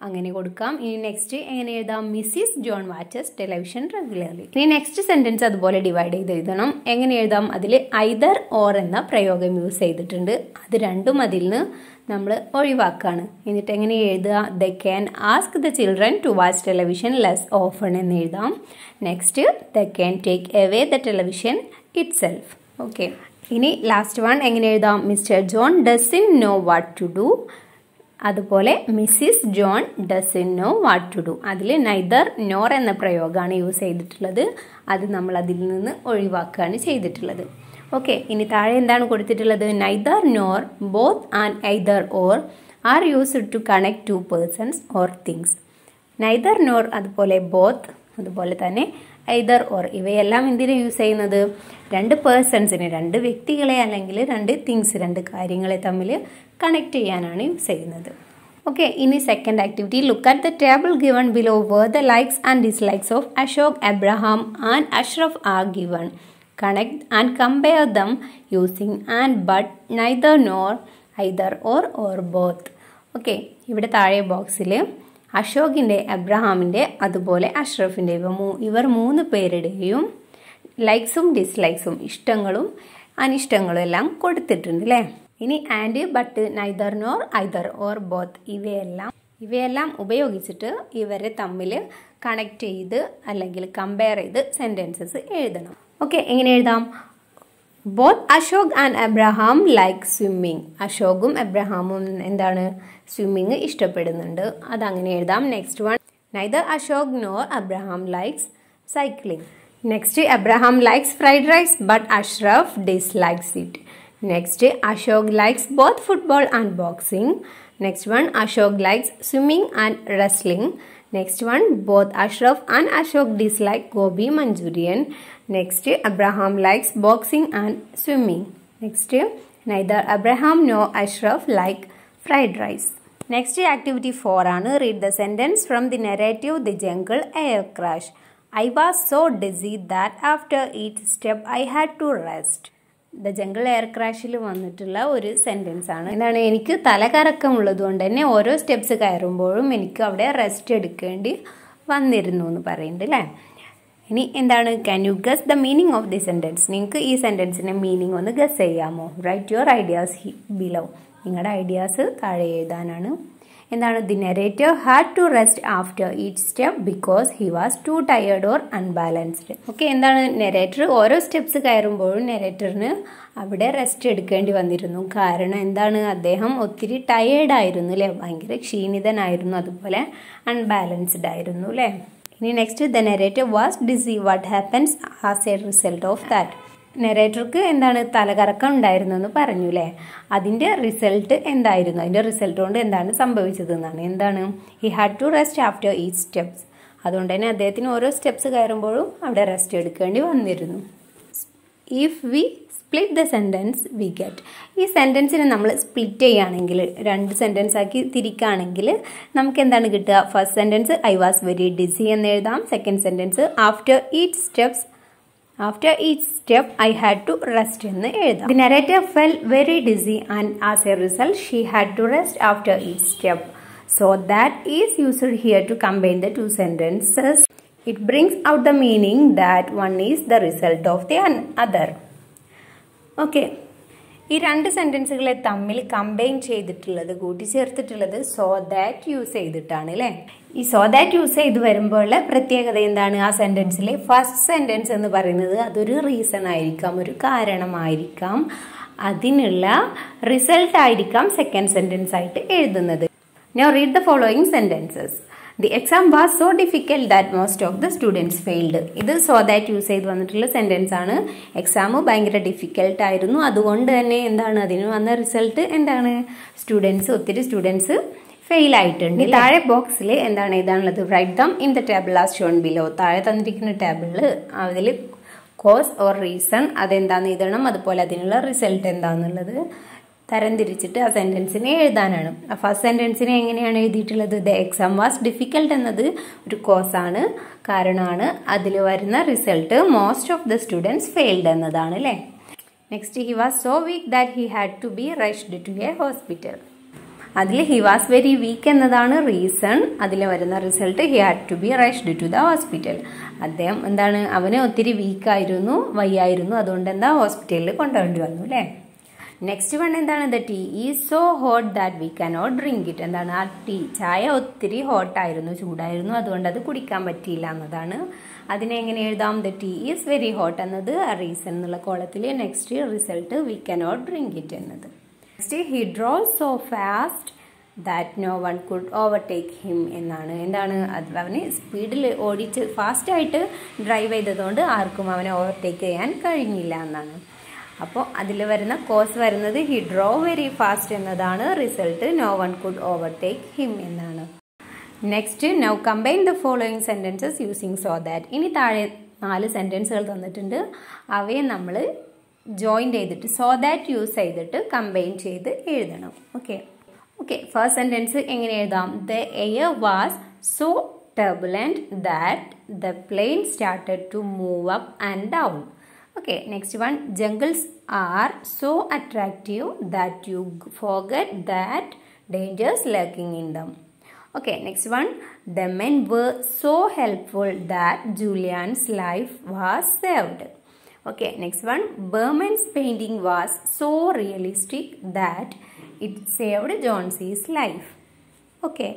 അങ്ങനെ കൊടുക്കാം. ഇനി നെക്സ്റ്റ് എങ്ങനെ എഴുതാം? Mrs John watches television regularly. ഇനി നെക്സ്റ്റ് സെൻറ്റൻസ് അതുപോലെ ഡിവൈഡ് ചെയ്ത് എഴുതണം. എങ്ങനെ എഴുതാം? അതിൽ ഐദർ ഓർ എന്ന പ്രയോഗം യൂസ് ചെയ്തിട്ടുണ്ട്. അത് രണ്ടും അതിൽ നിന്ന് നമ്മൾ ഒഴിവാക്കാണ്. എന്നിട്ട് എങ്ങനെ എഴുതുക? They can ask the children to watch television less often എന്ന് എഴുതാം. Next, they can take away the television itself. Okay, ഇനി ലാസ്റ്റ് വൺ എങ്ങനെ എഴുതാം? Mr John doesn't know what to do, അതുപോലെ Mrs John doesn't know what to do. അതിൽ neither nor എന്ന പ്രയോഗമാണ് use ചെയ്തിട്ടുള്ളത്. അത് നമ്മൾ അതിൽ നിന്ന് ഒഴിവാക്കുകയാണ് ചെയ്തിട്ടുള്ളത്. ഓക്കെ, ഇനി താഴെ എന്താണ് കൊടുത്തിട്ടുള്ളത്? Neither nor, both and either or are used to connect 2 persons or things. Neither nor അതുപോലെ ബോത്ത് അതുപോലെ തന്നെ ഐദർ ഓർ ഇവയെല്ലാം എന്തിനാ യൂസ് ചെയ്യുന്നത്? 2 പേഴ്സൺസിനെ, 2 വ്യക്തികളെ അല്ലെങ്കിൽ 2 തിങ്സ്, 2 കാര്യങ്ങളെ തമ്മിൽ കണക്ട് ചെയ്യാനാണ് യൂസ് ചെയ്യുന്നത്. ഓക്കെ, ഇനി second activity. Look at the table given below where the likes and dislikes of Ashok, Abraham and Ashraf are given. Connect and compare them using and, but, neither, nor, either, or both. Okay, ഇവിടെ താഴെ ബോക്സിൽ അശോകിൻ്റെ, അബ്രഹാമിൻ്റെ അതുപോലെ അഷ്റഫിൻ്റെ ഇവർ 3 പേരുടെയും ലൈക്സും ഡിസ്ലൈക്സും, ഇഷ്ടങ്ങളും അനിഷ്ടങ്ങളും എല്ലാം കൊടുത്തിട്ടുണ്ട് അല്ലേ. ഇനി and, but, neither, nor, either, or, both ഇവയെല്ലാം ഉപയോഗിച്ചിട്ട് ഇവരെ തമ്മിൽ കണക്ട് ചെയ്ത് അല്ലെങ്കിൽ കമ്പയർ ചെയ്ത് സെൻറ്റൻസസ് എഴുതണം. ഓക്കെ, എങ്ങനെ എഴുതാം? Both Ashok and Abraham like swimming. അശോകും അബ്രഹാമും എന്താണ്? സ്വിമ്മിങ് ഇഷ്ടപ്പെടുന്നുണ്ട്. അതങ്ങനെ എഴുതാം. Next one, neither Ashok nor Abraham likes cycling. Next, Abraham likes fried rice but Ashraf dislikes it. Next, Ashok likes both football and boxing. Next one, Ashok likes swimming and wrestling. Next one, both Ashraf and Ashok dislike gobi manchurian. Next, Abraham likes boxing and swimming. Next, neither Abraham nor Ashraf like fried rice. Next, activity 4 ആണ്. Read the sentence from the narrative The Jungle Air Crash. I was so dizzy that after each step I had to rest. The jungle air ക്രാഷിൽ വന്നിട്ടുള്ള ഒരു sentence ആണ്. എന്താണ്? എനിക്ക് തലകറക്കമുള്ളത് കൊണ്ട് തന്നെ ഓരോ സ്റ്റെപ്സ് കയറുമ്പോഴും എനിക്ക് അവിടെ റെസ്റ്റ് എടുക്കേണ്ടി വന്നിരുന്നു എന്ന് പറയുന്നുണ്ട് അല്ലേ. ഇനി എന്താണ്? Can you guess the meaning of the sentence? നിങ്ങൾക്ക് ഈ സെൻറ്റൻസിൻ്റെ മീനിങ് ഒന്ന് ഗസ് ചെയ്യാമോ? Write your ideas below. നിങ്ങളുടെ ഐഡിയാസ് താഴെ എഴുതാനാണ്. എന്താണ്? The narrator had to rest after each step because he was too tired or unbalanced. Okay, എന്താണ്? നെറേറ്റർ ഓരോ സ്റ്റെപ്സ് കയറുമ്പോഴും നെറേറ്ററിന് അവിടെ റെസ്റ്റ് എടുക്കേണ്ടി വന്നിരുന്നു. കാരണം എന്താണ്? അദ്ദേഹം ഒത്തിരി ടയേർഡ് ആയിരുന്നു അല്ലേ, ഭയങ്കര ക്ഷീണിതനായിരുന്നു, അതുപോലെ അൺബാലൻസ്ഡ് ആയിരുന്നു അല്ലേ. ഇനി next, the narrator was dizzy. What happens as a result of that. നെറേറ്റർക്ക് എന്താണ് തലകറക്കം ഉണ്ടായിരുന്നു എന്ന് പറഞ്ഞു അല്ലേ. അതിൻ്റെ റിസൾട്ട് എന്തായിരുന്നു, അതിൻ്റെ റിസൾട്ട് കൊണ്ട് എന്താണ് സംഭവിച്ചത് എന്നാണ്. എന്താണ്, he had to rest after each steps. അതുകൊണ്ട് തന്നെ അദ്ദേഹത്തിന് ഓരോ സ്റ്റെപ്സ് കയറുമ്പോഴും അവിടെ റെസ്റ്റ് എടുക്കേണ്ടി വന്നിരുന്നു. If we split the sentence we get. ഈ സെൻറ്റൻസിനെ നമ്മൾ സ്പ്ലിറ്റ് ചെയ്യുകയാണെങ്കിൽ, 2 സെൻറ്റൻസ് ആക്കി തിരിക്കുകയാണെങ്കിൽ നമുക്ക് എന്താണ് കിട്ടുക? First sentence I was very dizzy എന്ന് എഴുതാം. Second sentence after each step I had to rest എന്ന് എഴുതാം. The narrator fell very dizzy and as a result she had to rest after each step. So that is used here to combine the 2 sentences. It brings out the meaning that one is the result of the other. Okay. ഈ 2 സെൻറ്റൻസുകളെ തമ്മിൽ combine ചെയ്തിട്ടുള്ളത്, കൂട്ടിച്ചേർത്തിട്ടുള്ളത് so that use ചെയ്തിട്ടാണ് അല്ലേ. ഈ so that use ചെയ്ത് വരുമ്പോൾ പ്രത്യേകത എന്താണ്? ആ സെൻറ്റൻസിലെ ഫസ്റ്റ് സെൻറ്റൻസ് എന്ന് പറയുന്നത് അതൊരു റീസൺ ആയിരിക്കാം, ഒരു കാരണമായിരിക്കാം, അതിനുള്ള റിസൾട്ട് ആയിരിക്കാം സെക്കൻഡ് സെൻറ്റൻസ് ആയിട്ട് എഴുതുന്നത്. Now read the following sentences. The exam was so difficult that most of the students failed. ഇത് so that യൂസ് ചെയ്ത് വന്നിട്ടുള്ള സെൻറ്റൻസ് ആണ്. എക്സാം ഭയങ്കര ഡിഫിക്കൽട്ട് ആയിരുന്നു, അതുകൊണ്ട് തന്നെ എന്താണ് അതിന് വന്ന റിസൾട്ട് എന്താണ്? ഒത്തിരി സ്റ്റുഡൻസ് ഫെയിൽ ആയിട്ടുണ്ട്. താഴെ ബോക്സിൽ എന്താണ് എഴുതാനുള്ളത്? Write them in the table as shown below. താഴെ തന്നിരിക്കുന്ന ടേബിളിൽ അതിൽ കോസ് ഓർ റീസൺ അതെന്താണെന്ന് എഴുതണം, അതുപോലെ അതിനുള്ള റിസൾട്ട് എന്താണെന്നുള്ളത് തരംതിരിച്ചിട്ട് ആ സെൻറ്റൻസിനെ എഴുതാനാണ്. ഫസ്റ്റ് സെൻറ്റൻസിനെ എങ്ങനെയാണ് എഴുതിയിട്ടുള്ളത്? ദ എക്സാം വാസ് ഡിഫിക്കൽട്ട് എന്നത് ഒരു കോസാണ്, കാരണമാണ്. അതിൽ വരുന്ന result most of the students failed എന്നതാണ് അല്ലേ. Next, he was so weak that he had to be rushed to a hospital. അതിൽ ഹി വാസ് വെരി വീക്ക് എന്നതാണ് റീസൺ, അതിൽ വരുന്ന result he had to be rushed to the hospital. അദ്ദേഹം എന്താണ്, അവന് ഒത്തിരി വീക്കായിരുന്നു, വയ്യായിരുന്നു, അതുകൊണ്ട് എന്താ ഹോസ്പിറ്റലിൽ കൊണ്ടുപോകേണ്ടി വന്നു അല്ലേ. നെക്സ്റ്റ് വൺ എന്താണ്? The tea is so hot that we cannot drink it. എന്താണ് ആ ടീ? ചായ ഒത്തിരി ഹോട്ടായിരുന്നു, ചൂടായിരുന്നു, അതുകൊണ്ട് അത് കുടിക്കാൻ പറ്റിയില്ല എന്നതാണ്. അതിനെ എങ്ങനെ എഴുതാം? The tea is very hot എന്നത് റീസൺ എന്നുള്ള കോളത്തിൽ. Next result we cannot drink it എന്നത്. Next, he drove so fast that no one could overtake him എന്നാണ്. എന്താണ് അവന് സ്പീഡിൽ ഓടിച്ച് ഫാസ്റ്റായിട്ട് ഡ്രൈവ് ചെയ്തതുകൊണ്ട് ആർക്കും അവനെ ഓവർടേക്ക് ചെയ്യാൻ കഴിഞ്ഞില്ല എന്നാണ്. അപ്പോൾ അതിൽ വരുന്ന കോസ് വരുന്നത് ഹി ഡ്രോവ് വെരി ഫാസ്റ്റ് എന്നതാണ്. Result no one could overtake him എന്നാണ്. Next, now combine the following sentences using so that. ഇനി താഴെ 4 സെൻറ്റൻസുകൾ തന്നിട്ടുണ്ട്, അവയെ നമ്മൾ ജോയിൻ ചെയ്തിട്ട് സോ ദാറ്റ് യൂസ് ചെയ്തിട്ട് കമ്പൈൻ ചെയ്ത് എഴുതണം. ഓക്കെ, ഫസ്റ്റ് സെൻറ്റൻസ് എങ്ങനെ എഴുതാം? The air was so turbulent that the plane started to move up and down. Okay, next one, jungles are so attractive that you forget that dangers lurking in them. Okay, next one, the men were so helpful that Julian's life was saved. Okay, next one, Berman's painting was so realistic that it saved Jonesy's life. Okay.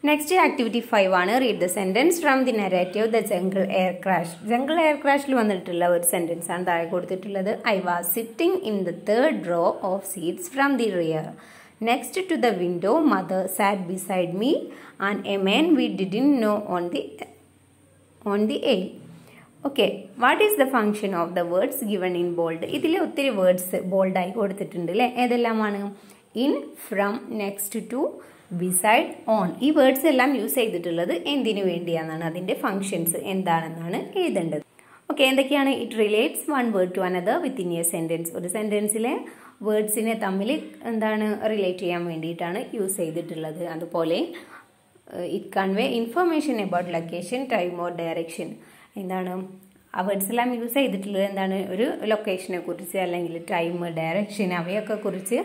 Next activity 5 ആണ്. Read the sentence from the narrative the jungle air crash. Jungle air ക്രാഷിൽ വന്നിട്ടുള്ള ഒരു sentence ആണ് താഴെ കൊടുത്തിട്ടുള്ളത്. I was sitting in the 3rd row of seats from the rear. Next to the window mother sat beside me and a man we didn't know on the aisle. Okay, what is the function of the words given in bold? ഇതിൽ ഒത്തിരി words ബോൾഡായി കൊടുത്തിട്ടുണ്ട് അല്ലേ. ഏതെല്ലാമാണ്? In, from, next to, beside, on. ഈ words എല്ലാം use ചെയ്തിട്ടുള്ളത് എന്തിനു വേണ്ടിയാണെന്നാണ്, അതിൻ്റെ ഫങ്ഷൻസ് എന്താണെന്നാണ് എഴുതേണ്ടത്. ഓക്കെ, എന്തൊക്കെയാണ്? It relates one word to another within a sentence. ഒരു സെൻറ്റൻസിലെ വേർഡ്സിനെ തമ്മിൽ എന്താണ് റിലേറ്റ് ചെയ്യാൻ വേണ്ടിയിട്ടാണ് യൂസ് ചെയ്തിട്ടുള്ളത്. അതുപോലെ it convey information about location, time or direction. എന്താണ് ആ വേർഡ്സ് എല്ലാം യൂസ് ചെയ്തിട്ടുള്ളത്? എന്താണ് ഒരു ലൊക്കേഷനെ കുറിച്ച് അല്ലെങ്കിൽ ടൈം, ഡയറക്ഷൻ അവയൊക്കെ കുറിച്ച്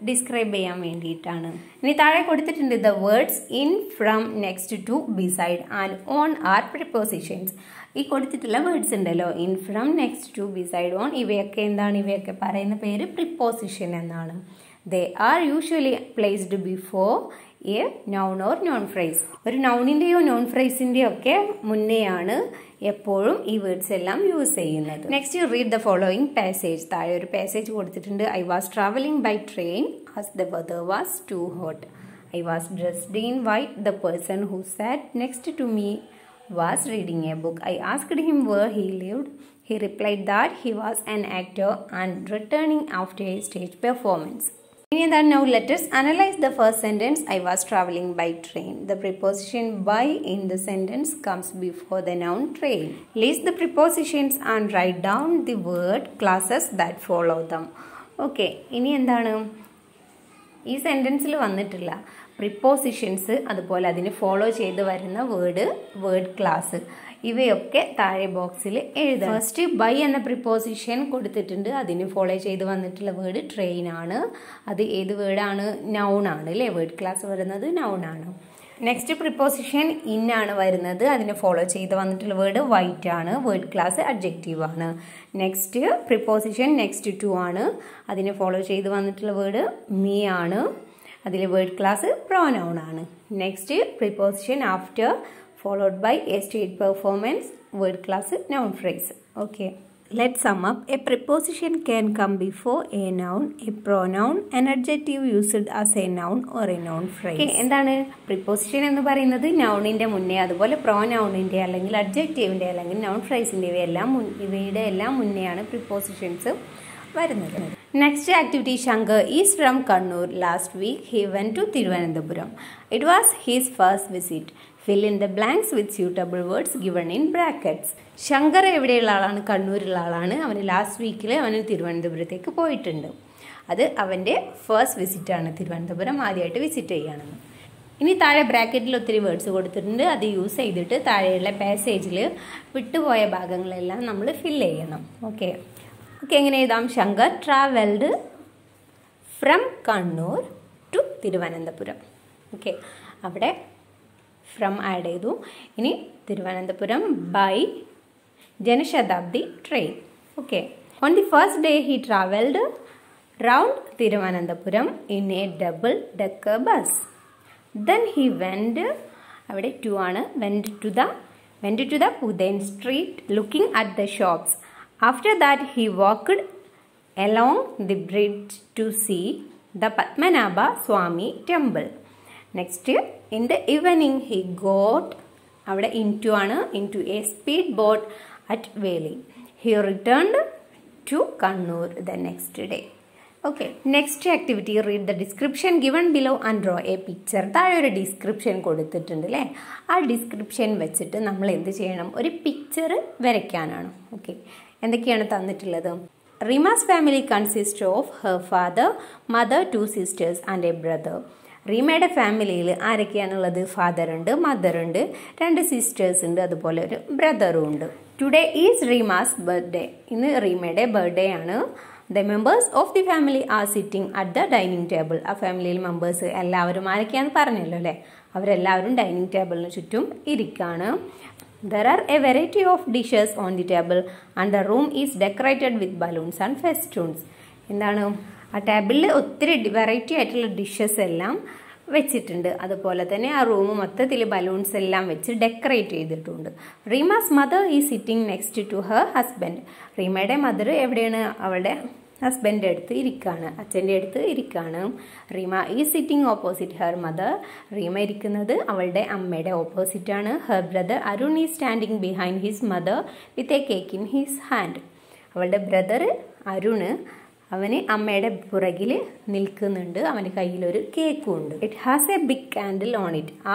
ഡിസ്ക്രൈബ് ചെയ്യാൻ വേണ്ടിയിട്ടാണ്. ഇനി താഴെ കൊടുത്തിട്ടുണ്ട് the words in, from, next to, beside and on are prepositions. ഈ കൊടുത്തിട്ടുള്ള വേർഡ്സ് ഉണ്ടല്ലോ, in, from, next to, beside, on, ഇവയൊക്കെ എന്താണ്? ഇവയൊക്കെ പറയുന്ന പേര് പ്രിപ്പോസിഷൻ എന്നാണ്. They are usually placed before a noun or noun phrase. ഒരു നൗണിൻ്റെയോ നോൺ ഫ്രേസിൻ്റെയോ ഒക്കെ മുന്നെയാണ് എപ്പോഴും ഈ വേർഡ്സ് എല്ലാം യൂസ് ചെയ്യുന്നത്. Next, read the following passage. താഴെ ഒരു പാസേജ് കൊടുത്തിട്ടുണ്ട്. I was travelling by train as the weather was too hot. I was dressed in white. The person who sat next to me was reading a book. I asked him where he lived. He replied that he was an actor and returning after a stage performance. Now let us analyze the first sentence. I was traveling by train. The preposition by in the sentence comes before the noun train. List the prepositions and write down the word classes that follow them. Okay, ഇനി എന്താണ് ഈ സെൻറ്റൻസിൽ വന്നിട്ടില്ല prepositions, അതുപോലെ അതിന് follow ചെയ്ത് വരുന്ന word class, ഇവയൊക്കെ താഴെ ബോക്സിൽ എഴുതാം. ഫസ്റ്റ് ബൈ എന്ന പ്രിപ്പോസിഷൻ കൊടുത്തിട്ടുണ്ട്, അതിന് ഫോളോ ചെയ്ത് വന്നിട്ടുള്ള വേർഡ് ട്രെയിൻ ആണ്. അത് ഏത് വേർഡാണ്? നൗൺ ആണ് അല്ലേ? വേർഡ് ക്ലാസ് വരുന്നത് നൗൺ ആണ്. നെക്സ്റ്റ് പ്രിപ്പോസിഷൻ ഇൻ ആണ് വരുന്നത്, അതിനെ ഫോളോ ചെയ്ത് വന്നിട്ടുള്ള വേർഡ് വൈറ്റ് ആണ്. വേർഡ് ക്ലാസ് അഡ്ജക്റ്റീവ് ആണ്. നെക്സ്റ്റ് പ്രിപ്പോസിഷൻ നെക്സ്റ്റ് ടു ആണ്, അതിനെ ഫോളോ ചെയ്ത് വന്നിട്ടുള്ള വേർഡ് മീ ആണ്. അതിൽ വേർഡ് ക്ലാസ് പ്രോനൗൺ ആണ്. Next preposition after followed by a stage performance, word class noun phrase. Okay, let's sum up. A preposition can come before a noun, a pronoun, an adjective used as a noun or a noun phrase. Okay, എന്താണ് preposition എന്ന് പറയുന്നത്? നൗണിന്റെ മുന്നേ, അതുപോലെ പ്രോനൗണിന്റെ അല്ലെങ്കിൽ അഡ്ജക്റ്റീവിന്റെ അല്ലെങ്കിൽ noun ഫ്രേസിന്റെ ഇവയുടെ എല്ലാം മുന്നെയാണ് prepositions വരുന്നത്. Next activity, Shankar is from Kannur. Last week he went to Thiruvananthapuram. It was his first visit. Fill in the blanks with suitable words given in brackets. Shankar എവിടെയുള്ള ആളാണ്? കണ്ണൂരുള്ള ആളാണ്. അവന് ലാസ്റ്റ് വീക്കിൽ അവന് തിരുവനന്തപുരത്തേക്ക് പോയിട്ടുണ്ട്. അത് അവൻ്റെ ഫസ്റ്റ് വിസിറ്റാണ്. തിരുവനന്തപുരം ആദ്യമായിട്ട് വിസിറ്റ് ചെയ്യുകയാണെന്ന്. ഇനി താഴെ ബ്രാക്കറ്റിൽ ഒത്തിരി വേർഡ്സ് കൊടുത്തിട്ടുണ്ട്. അത് യൂസ് ചെയ്തിട്ട് താഴെയുള്ള പാസേജിൽ വിട്ടുപോയ ഭാഗങ്ങളെല്ലാം നമ്മൾ ഫില്ല് ചെയ്യണം. ഓക്കെ, എങ്ങനെ എഴുതാം? Shankar travelled from Kannur to Thiruvananthapuram. Okay, അവിടെ ഫ്രം ആഡ് ചെയ്തു. ഇനി Thiruvananthapuram by Janshatabdi train. Okay, on the first day he travelled round Thiruvananthapuram in a double decker bus. Then he went, അവിടെ ടു ആണ്, went to the Puthen street looking at the shops. After that he walked along the bridge to see the Padmanabha Swami temple. Next, in the evening he got into a speedboat at Veli. He returned to Kannur the next day. Okay, next activity, read the description given below and draw a picture. താഴെ ഒരു description കൊടുത്തിട്ടുണ്ട് അല്ലേ? ആ description വെച്ചിട്ട് നമ്മൾ എന്ത് ചെയ്യണം? ഒരു പിക്ചർ വരയ്ക്കാനാണ്. ഓക്കെ, എന്തൊക്കെയാണ് തന്നിട്ടുള്ളത്? Reema's family consist of her father, mother, 2 sisters and a brother. റീമയുടെ ഫാമിലിയിൽ ആരൊക്കെയാണുള്ളത്? ഫാദർ ഉണ്ട്, മദർ ഉണ്ട്, 2 sisters ഉണ്ട്, അതുപോലെ ഒരു ബ്രദറും ഉണ്ട്. Today is Reema's birthday. ഇന്ന് റീമയുടെ ബർത്ത്ഡേ ആണ്. The members of the family are sitting at the dining table. ആ ഫാമിലിയിൽ മെമ്പേഴ്സ് എല്ലാവരും ആരൊക്കെയാണെന്ന് പറഞ്ഞല്ലോ അല്ലേ? അവരെല്ലാവരും ഡൈനിങ് ടേബിളിന് ചുറ്റും ഇരിക്കുകയാണ്. There are a variety of dishes on the table and the room is decorated with balloons and festoons. എന്താണ്? ആ ടേബിളിൽ ഒത്തിരി വെറൈറ്റി ആയിട്ടുള്ള ഡിഷസ് എല്ലാം വെച്ചിട്ടുണ്ട്. അതുപോലെ തന്നെ ആ റൂം മൊത്തത്തിൽ ബലൂൺസ് എല്ലാം വെച്ച് ഡെക്കറേറ്റ് ചെയ്തിട്ടുണ്ട്. Reema's mother is sitting next to her husband. റീമയുടെ മദർ എവിടെയാണ്? അവളുടെ ഹസ്ബൻഡിൻ്റെ അടുത്ത് ഇരിക്കുകയാണ്, അച്ഛൻ്റെ അടുത്ത് ഇരിക്കുകയാണ്. Reema is sitting opposite her mother. Reema ഇരിക്കുന്നത് അവളുടെ അമ്മയുടെ ഓപ്പോസിറ്റാണ്. Her brother Arun is standing behind his mother with a cake in his hand. അവളുടെ ബ്രദർ അരുണ് അവന് അമ്മയുടെ പുറകിൽ നിൽക്കുന്നുണ്ട്, അവൻ്റെ കയ്യിലൊരു കേക്കും ഉണ്ട്. It has a big candle on it. ആ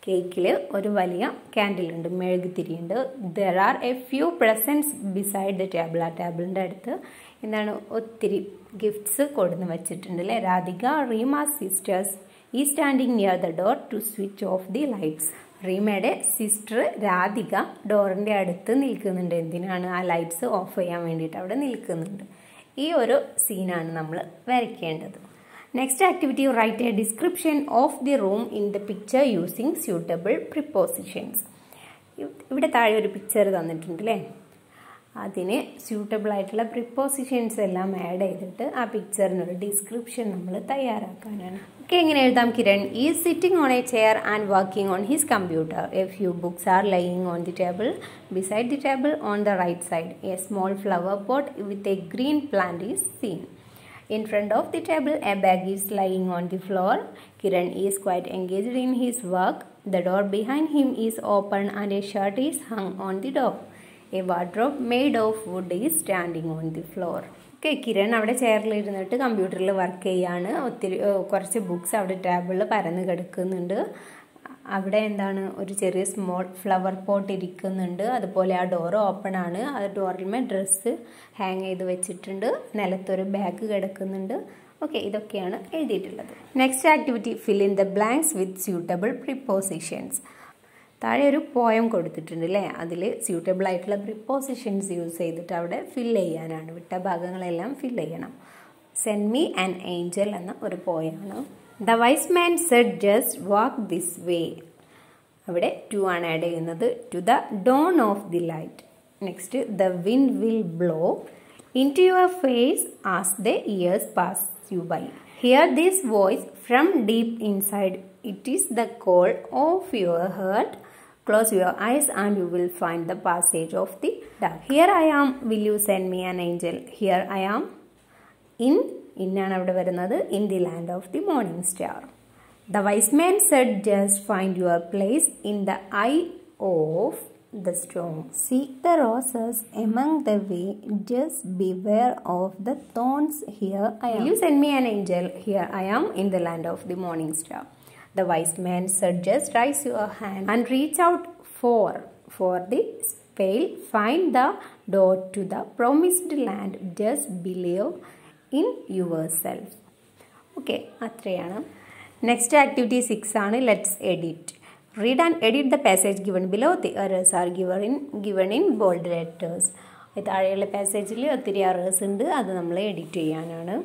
കേക്കിൽ ഒരു വലിയ ക്യാൻഡിലുണ്ട്, മെഴുകുതിരിയുണ്ട്. There are a few presents beside the table. ആ ടേബിളിൻ്റെ അടുത്ത് എന്താണ്? ഒത്തിരി ഗിഫ്റ്റ്സ് കൊടുന്ന് വെച്ചിട്ടുണ്ട് അല്ലേ? Radhika, Reema's sisters is standing near the door to switch off the lights. റീമയുടെ സിസ്റ്റർ രാധിക ഡോറിൻ്റെ അടുത്ത് നിൽക്കുന്നുണ്ട്. എന്തിനാണ്? ആ ലൈറ്റ്സ് ഓഫ് ചെയ്യാൻ വേണ്ടിയിട്ട് അവിടെ നിൽക്കുന്നുണ്ട്. ഈ ഒരു സീനാണ് നമ്മൾ വരയ്ക്കേണ്ടത്. Next activity, write a description of the room in the picture using suitable prepositions. ഇവിടെ താഴെ ഒരു പിക്ചർ തന്നിട്ടുണ്ട് അല്ലേ? അതിന് സ്യൂട്ടബിൾ ആയിട്ടുള്ള പ്രിപ്പോസിഷൻസ് എല്ലാം ആഡ് ചെയ്തിട്ട് ആ പിക്ചറിനൊരു ഡിസ്ക്രിപ്ഷൻ നമ്മൾ തയ്യാറാക്കാനാണ്. ഓക്കെ, എങ്ങനെ എഴുതാം? Kiran is sitting on a chair and working on his computer. A few books are lying on the table. Beside the table on the right side, a small flower pot with a green plant is seen. In front of the table, a bag is lying on the floor. Kiran is quite engaged in his work. The door behind him is open and a shirt is hung on the door. A wardrobe made of wood is standing on the floor. Okay, Kiran അവിടെ ചെയറിലിരുന്നിട്ട് കമ്പ്യൂട്ടറിൽ work ചെയ്യാണ്. കുറച്ച് books അവിടെ ടേബിളിൽ പരന്ന് കിടക്കുന്നുണ്ട്. അവിടെ എന്താണ്, ഒരു ചെറിയ സ്മോൾ ഫ്ലവർ പോട്ട് ഇരിക്കുന്നുണ്ട്. അതുപോലെ ആ ഡോർ ഓപ്പൺ ആണ്. ആ ഡോറിന്മേൽ ഡ്രസ്സ് ഹാങ് ചെയ്ത് വെച്ചിട്ടുണ്ട്. നിലത്തൊരു ബാഗ് കിടക്കുന്നുണ്ട്. ഓക്കെ, ഇതൊക്കെയാണ് എഴുതിയിട്ടുള്ളത്. Next activity, fill in the blanks with suitable prepositions. താഴെ ഒരു പോയം കൊടുത്തിട്ടുണ്ട് അല്ലേ, അതിൽ സ്യൂട്ടബിൾ ആയിട്ടുള്ള പ്രിപ്പോസിഷൻസ് യൂസ് ചെയ്തിട്ട് അവിടെ ഫിൽ ചെയ്യാനാണ്. വിട്ട ഭാഗങ്ങളെല്ലാം ഫിൽ ചെയ്യണം. സെൻഡ് മീ ആൻ ഏഞ്ചൽ എന്ന ഒരു പോയാണ്. The wise man said just walk this way. അവിടെ ടു ആണ് ആഡ് ചെയ്യുന്നത്. To the dawn of the light. Next, the wind will blow into your face as the years pass you by. Hear this voice from deep inside. It is the call of your heart. Close your eyes and you will find the passage of the dark. Here I am, will you send me an angel? Here I am ആണ് അവിടെ വരുന്നത്, in the land of the morning star. The wise man said, just find your place in the eye of the storm. Seek the roses among the way, just beware of the thorns. Here I am. Will you send me an angel? Here I am, in the land of the morning star. The wise man said, just raise your hand and reach out for the spade. Find the door to the promised land. Just believe in yourself. Okay, അത്രയാണ്. Next activity 6 ആണ്. Let's edit. Read and edit the passage given below. The errors are given in bold letters. താഴെയുള്ള പാസേജിൽ ഒത്തിരി errors ഉണ്ട്, അത് നമ്മൾ edit ചെയ്യാനാണ്.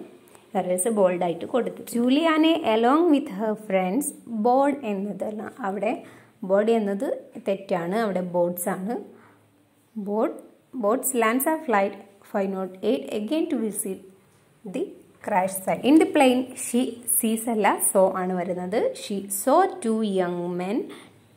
Errors ബോൾഡായിട്ട് കൊടുത്തു. Juliane along with her friends board എന്നതല്ല, അവിടെ ബോർഡ് എന്നത് തെറ്റാണ്, അവിടെ ബോർഡ്സ് ആണ്. ബോർഡ്സ് ലാൻഡ്സ് ആ flight 508 again to visit the crash site. In the plane, she sees അല്ല saw ആണ് വരുന്നത്. She saw two young men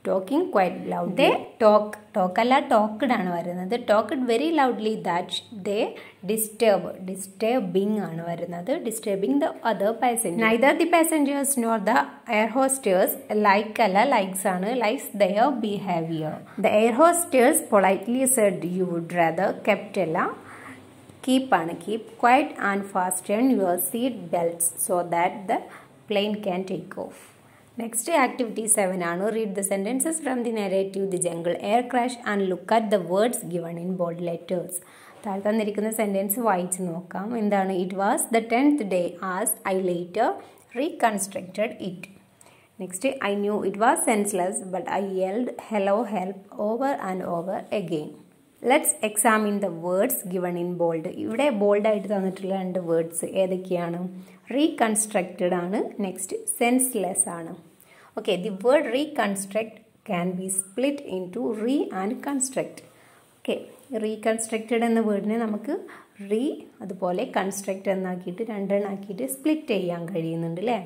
talking quite loudly. They talk അല്ല talked ആണ് വരുന്നത്. Talked very loudly that they disturbing ആണ് വരുന്നത്. Disturbing the other passengers. Neither the passengers nor the air hostess like അല്ല likes ആണ്. Likes their behavior. The air hostess politely said you would rather kept അല്ല keep quiet and fasten your seat belts so that the plane can take off. Next activity 7 ആണ്. Read the sentences from the narrative The Jungle Air Crash and look at the words given in bold letters. താഴെ തന്നിരിക്കുന്ന sentence വായിച്ച് നോക്കാം. എന്താണ്? It was the 10th day as I later reconstructed it. Next, I knew it was senseless but I yelled hello help over and over again. Let's examine the words given in bold. ഇവിടെ ബോൾഡായിട്ട് തന്നിട്ടുള്ള 2 words ഏതൊക്കെയാണ്? Reconstructed ആണ്, next senseless ആണ്. Okay, the word reconstruct can be split into re and construct. Okay, reconstructed എന്ന വേർഡിനെ നമുക്ക് അതുപോലെ കൺസ്ട്രക്ട് എന്നാക്കിയിട്ട് 2 എണ്ണാക്കിയിട്ട് സ്പ്ലിറ്റ് ചെയ്യാൻ കഴിയുന്നുണ്ട് അല്ലേ?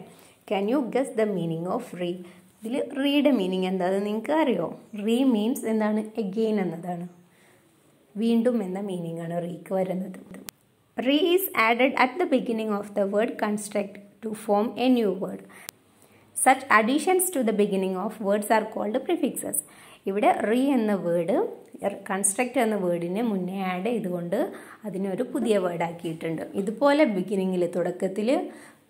Can you guess the meaning of re? ഇതിൽ റീയുടെ മീനിങ് എന്താണെന്ന് നിങ്ങൾക്ക് അറിയോ? റീ മീൻസ് എന്താണ്? എഗെയിൻ എന്നതാണ്. വീണ്ടും എന്ന മീനിങ് ആണ് റീക്ക് വരുന്നത്. Re is added at the beginning of the word construct to form a new word. Such additions to the beginning of words are called prefixes. ഇവിടെ റീ എന്ന വേർഡ് കൺസ്ട്രക്ട് എന്ന വേർഡിനെ മുന്നേ ആഡ് ചെയ്തുകൊണ്ട് അതിനൊരു പുതിയ വേർഡ് ആക്കിയിട്ടുണ്ട്. ഇതുപോലെ ബിഗിനിങ്ങിൽ തുടക്കത്തിൽ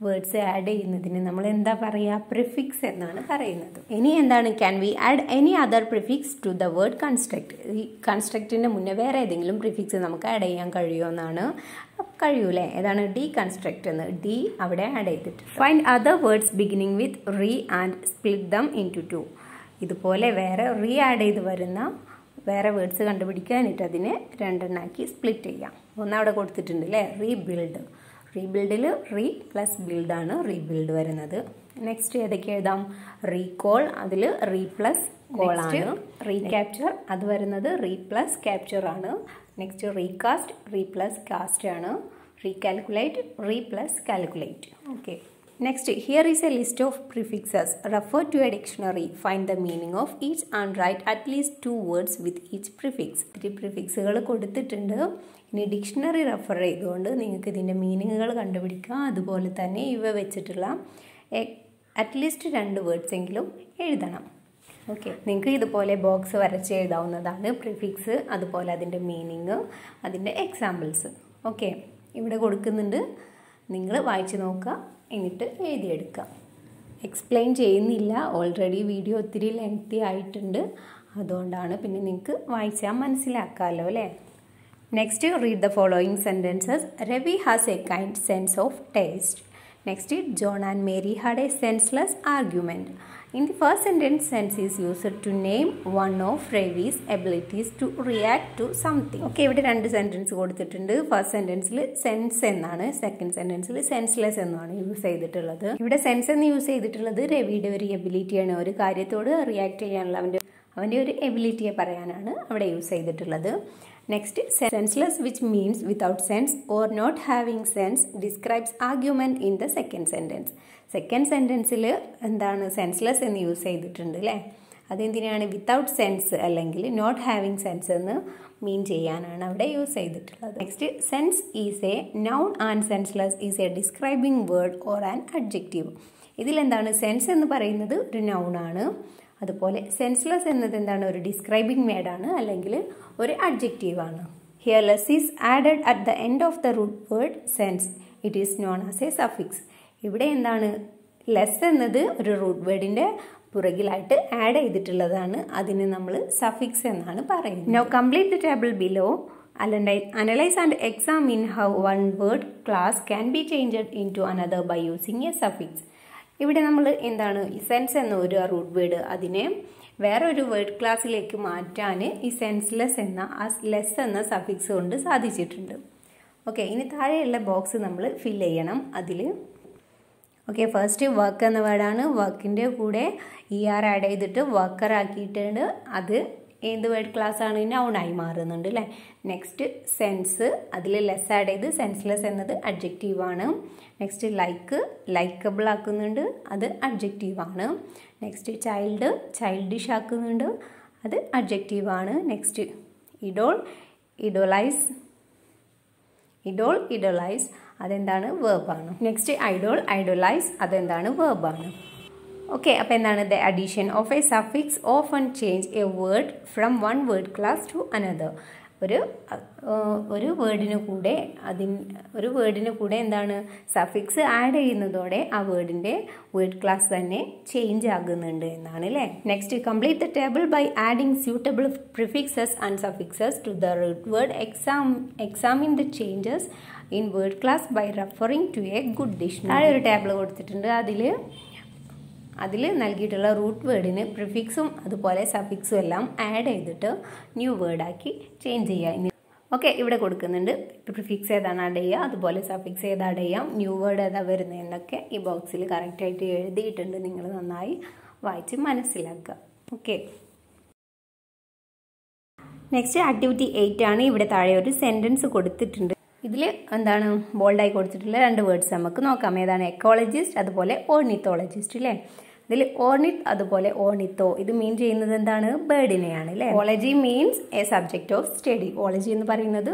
വേർഡ്സ് ആഡ് ചെയ്യുന്നതിന് നമ്മൾ എന്താ പറയുക? പ്രിഫിക്സ് എന്നാണ് പറയുന്നത്. ഇനി എന്താണ്? Can we add any other prefix to the word construct? ഈ കൺസ്ട്രക്റ്റിൻ്റെ മുന്നേ വേറെ ഏതെങ്കിലും പ്രിഫിക്സ് നമുക്ക് ആഡ് ചെയ്യാൻ കഴിയുമെന്നാണ്. കഴിയൂലേ? ഏതാണ്? ഡി കൺസ്ട്രക്ട് എന്ന് ഡി അവിടെ ആഡ് ചെയ്തിട്ട്. Find other words beginning with re and split them into 2. ഇതുപോലെ വേറെ റീ ആഡ് ചെയ്ത് വരുന്ന വേറെ വേർഡ്സ് കണ്ടുപിടിക്കാനായിട്ട് അതിനെ 2 എണ്ണാക്കി സ്പ്ലിറ്റ് ചെയ്യാം. ഒന്നവിടെ കൊടുത്തിട്ടുണ്ട് അല്ലേ? റീബിൽഡ്. റീബിൽഡിൽ റീ പ്ലസ് ബിൽഡാണ് റീബിൽഡ് വരുന്നത്. നെക്സ്റ്റ് ഏതൊക്കെ എഴുതാം? റീകോൾ, അതിൽ റീ പ്ലസ് കോൾ ആണ്. റീക്യാപ്ചർ, അത് വരുന്നത് റീ പ്ലസ് ക്യാപ്ചർ ആണ്. Next recast, re plus cast ആണ്. Recalculate, re plus calculate. Okay, next here is a list of prefixes. Refer to a dictionary. Find the meaning of each and write at least 2 words with each prefix. 3 പ്രിഫിക്സുകൾ കൊടുത്തിട്ടുണ്ട്. ഇനി dictionary refer ചെയ്തുകൊണ്ട് നിങ്ങൾക്ക് ഇതിൻ്റെ മീനിങ്ങുകൾ കണ്ടുപിടിക്കാം. അതുപോലെ തന്നെ ഇവ വെച്ചിട്ടുള്ള അറ്റ്ലീസ്റ്റ് 2 വേർഡ്സ് എങ്കിലും എഴുതണം. ഓക്കെ, നിങ്ങൾക്ക് ഇതുപോലെ ബോക്സ് വരച്ച് എഴുതാവുന്നതാണ്. പ്രിഫിക്സ്, അതുപോലെ അതിൻ്റെ മീനിങ്, അതിൻ്റെ എക്സാമ്പിൾസ്. ഓക്കെ, ഇവിടെ കൊടുക്കുന്നുണ്ട്, നിങ്ങൾ വായിച്ച് നോക്കുക, എന്നിട്ട് എഴുതിയെടുക്കുക. എക്സ്പ്ലെയിൻ ചെയ്യുന്നില്ല, ഓൾറെഡി വീഡിയോ ഒത്തിരി ലെങ്തി ആയിട്ടുണ്ട്, അതുകൊണ്ടാണ്. പിന്നെ നിങ്ങൾക്ക് വായിച്ചാൽ മനസ്സിലാക്കാമല്ലോ അല്ലേ. Next, read the following sentences. Ravi has A kind sense of taste. Next, John and Mary had A senseless argument. In the first sentence, sense is used to name one of Ravi's abilities to react to something. Okay, ഇവിടെ രണ്ട് sentence കൊടുത്തിട്ടുണ്ട്. First സെൻറ്റൻസിൽ sense എന്നാണ്, second സെൻറ്റൻസിൽ senseless എന്നാണ് use ചെയ്തിട്ടുള്ളത്. ഇവിടെ sense എന്ന് use ചെയ്തിട്ടുള്ളത് രവിയുടെ ഒരു എബിലിറ്റിയാണ്, ഒരു കാര്യത്തോട് റിയാക്ട് ചെയ്യാനുള്ള അവൻ്റെ ഒരു എബിലിറ്റിയെ പറയാനാണ് അവിടെ യൂസ് ചെയ്തിട്ടുള്ളത്. Next, senseless which means without sense or not having sense describes argument in the second sentence. Second സെൻറ്റൻസിൽ എന്താണ് സെൻസ്ലെസ് എന്ന് യൂസ് ചെയ്തിട്ടുണ്ട് അല്ലേ. അതെന്തിനാണ്? വിത്തൗട്ട് സെൻസ് അല്ലെങ്കിൽ നോട്ട് ഹാവിങ് സെൻസ് എന്ന് മീൻ ചെയ്യാനാണ് അവിടെ യൂസ് ചെയ്തിട്ടുള്ളത്. Next, sense is a noun and senseless is a describing word or an adjective. ഇതിലെന്താണ്? സെൻസ് എന്ന് പറയുന്നത് ഒരു നൗണാണ്, അതുപോലെ സെൻസ്ലെസ് എന്നത് എന്താണ്? ഒരു ഡിസ്ക്രൈബിംഗ് വേർഡാണ് അല്ലെങ്കിൽ ഒരു അഡ്ജക്റ്റീവാണ്. Here less is added at the end of the root word sense. It is known as a suffix. ഇവിടെ എന്താണ്? ലെസ് എന്നത് ഒരു റൂട്ട് വേർഡിൻ്റെ പുറകിലായിട്ട് ആഡ് ചെയ്തിട്ടുള്ളതാണ്, അതിന് നമ്മൾ സഫിക്സ് എന്നാണ് പറയുന്നത്. Now complete the table below. Analyze and examine how one word class can be changed into another by using a suffix. ഇവിടെ നമ്മൾ എന്താണ്? സെൻസ് എന്ന ഒരു റൂട്ട് വേർഡ് അതിനെ വേറൊരു വേർഡ് ക്ലാസ്സിലേക്ക് മാറ്റാൻ ഈ സെൻസ്ലെസ് എന്ന ആ ലെസ് എന്ന സഫിക്സ് കൊണ്ട് സാധിച്ചിട്ടുണ്ട്. ഓക്കെ, ഇനി താഴെയുള്ള ബോക്സ് നമ്മൾ ഫില്ല് ചെയ്യണം. അതിൽ ഓക്കെ, ഫസ്റ്റ് വർക്ക് എന്ന വേർഡാണ്. വർക്കിൻ്റെ കൂടെ ER ആഡ് ചെയ്തിട്ട് വർക്കർ ആക്കിയിട്ടുണ്ട്. അത് ഏത് വേർഡ് ക്ലാസ് ആണ്? നൗണായി മാറുന്നുണ്ട് അല്ലേ. നെക്സ്റ്റ്, സെൻസ്, അതിൽ ലെസ് ആഡ് ചെയ്ത് സെൻസ്ലെസ് എന്നത് അഡ്ജക്റ്റീവാണ്. നെക്സ്റ്റ്, ലൈക്കബിൾ ആക്കുന്നുണ്ട്, അത് അഡ്ജക്റ്റീവാണ്. നെക്സ്റ്റ്, ചൈൽഡിഷ് ആക്കുന്നുണ്ട്, അത് അഡ്ജക്റ്റീവാണ്. നെക്സ്റ്റ്, ഇഡോളൈസ് അതെന്താണ്? വേർബാണ്. നെക്സ്റ്റ്, ഐഡോളൈസ് അതെന്താണ്? വേർബാണ്. ഓക്കെ, അപ്പോൾ എന്താണ്? The addition of a suffix often change a word from one word class to another. ഒരു വേർഡിന് കൂടെ എന്താണ്? സഫിക്സ് ആഡ് ചെയ്യുന്നതോടെ ആ വേർഡിൻ്റെ വേർഡ് ക്ലാസ് തന്നെ ചേഞ്ച് ആകുന്നുണ്ട് എന്നാണ് അല്ലേ. Next, complete the table by adding suitable prefixes and suffixes to the root word. Examine the changes in word class by referring to a good dictionary. ഒരു table കൊടുത്തിട്ടുണ്ട്. അതിൽ നൽകിയിട്ടുള്ള റൂട്ട് വേർഡിന് പ്രിഫിക്സും അതുപോലെ സഫിക്സും എല്ലാം ആഡ് ചെയ്തിട്ട് ന്യൂ വേർഡാക്കി ചേഞ്ച് ചെയ്യുക. Okay, ഇവിടെ കൊടുക്കുന്നുണ്ട് പ്രിഫിക്സ് ഏതാണ് ആഡ് ചെയ്യുക, അതുപോലെ സഫിക്സ് ഏത് ആഡ് ചെയ്യാം, ന്യൂ വേർഡ് ഏതാ വരുന്നതെന്നൊക്കെ ഈ ബോക്സിൽ കറക്റ്റായിട്ട് എഴുതിയിട്ടുണ്ട്. നിങ്ങൾ നന്നായി വായിച്ച് മനസ്സിലാക്കുക. ഓക്കെ, നെക്സ്റ്റ് ആക്ടിവിറ്റി 8 ആണ്. ഇവിടെ താഴെ ഒരു സെൻറ്റൻസ് കൊടുത്തിട്ടുണ്ട്. ഇതിൽ എന്താണ് ബോൾഡായി കൊടുത്തിട്ടുള്ള രണ്ട് വേർഡ്സ് നമുക്ക് നോക്കാം. ഏതാണ്? എക്കോളജിസ്റ്റ്, അതുപോലെ ഓർണിത്തോളജിസ്റ്റ് അല്ലേ. ഇതിൽ ഓർണിത്ത് അതുപോലെ ഓർണിത്തോ ഇത് മീൻ ചെയ്യുന്നത് എന്താണ്? ബേർഡിനെയാണ് അല്ലേ. Ology means a subject of study. Ology എന്ന് പറയുന്നത്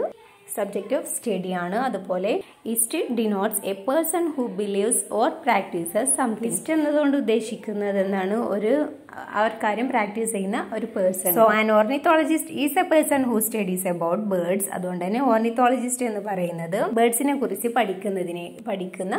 സബ്ജക്റ്റ് ഓഫ് സ്റ്റഡി ആണ്. അതുപോലെ ist denotes a person who believes or practises something. Ist എന്നതുകൊണ്ട് ഉദ്ദേശിക്കുന്നത് എന്താണ്? ആ ഒരു കാര്യം പ്രാക്ടീസ് ചെയ്യുന്ന ഒരു person. So an ornithologist is a person who studies about birds. അതുകൊണ്ട് തന്നെ ഓർണിത്തോളജിസ്റ്റ് എന്ന് പറയുന്നത് ബേർഡ്സിനെ കുറിച്ച് പഠിക്കുന്ന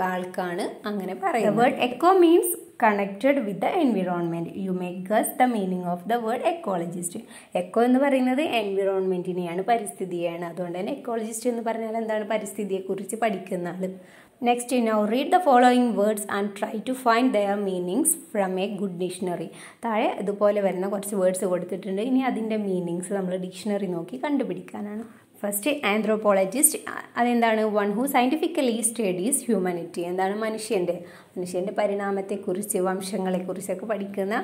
ആൾക്കാണ് അങ്ങനെ പറയുന്നത്. Word eco means connected with the environment. You may guess the meaning of the word ecologist. Eco എന്ന് പറയുന്നത് എൻവിറോൺമെന്റിനെയാണ്, പരിസ്ഥിതിയാണ്. അതുകൊണ്ട് തന്നെ എക്കോളജിസ്റ്റ് എന്ന് പറഞ്ഞാൽ എന്താണ്? പരിസ്ഥിതിയെക്കുറിച്ച് പഠിക്കുന്ന ആൾ. Next, now read the following words and try to find their meanings from a good dictionary. താഴെ ഇതുപോലെ വരുന്ന കുറച്ച് വേർഡ്സ് കൊടുത്തിട്ടുണ്ട്. ഇനി അതിൻ്റെ മീനിങ്സ് നമ്മൾ ഡിക്ഷണറി നോക്കി കണ്ടുപിടിക്കാനാണ്. ഫസ്റ്റ്, ആന്ത്രോപോളജിസ്റ്റ് അതെന്താണ്? One who scientifically studies humanity. എന്താണ്? മനുഷ്യൻ്റെ പരിണാമത്തെക്കുറിച്ച്, വംശങ്ങളെക്കുറിച്ചൊക്കെ പഠിക്കുന്ന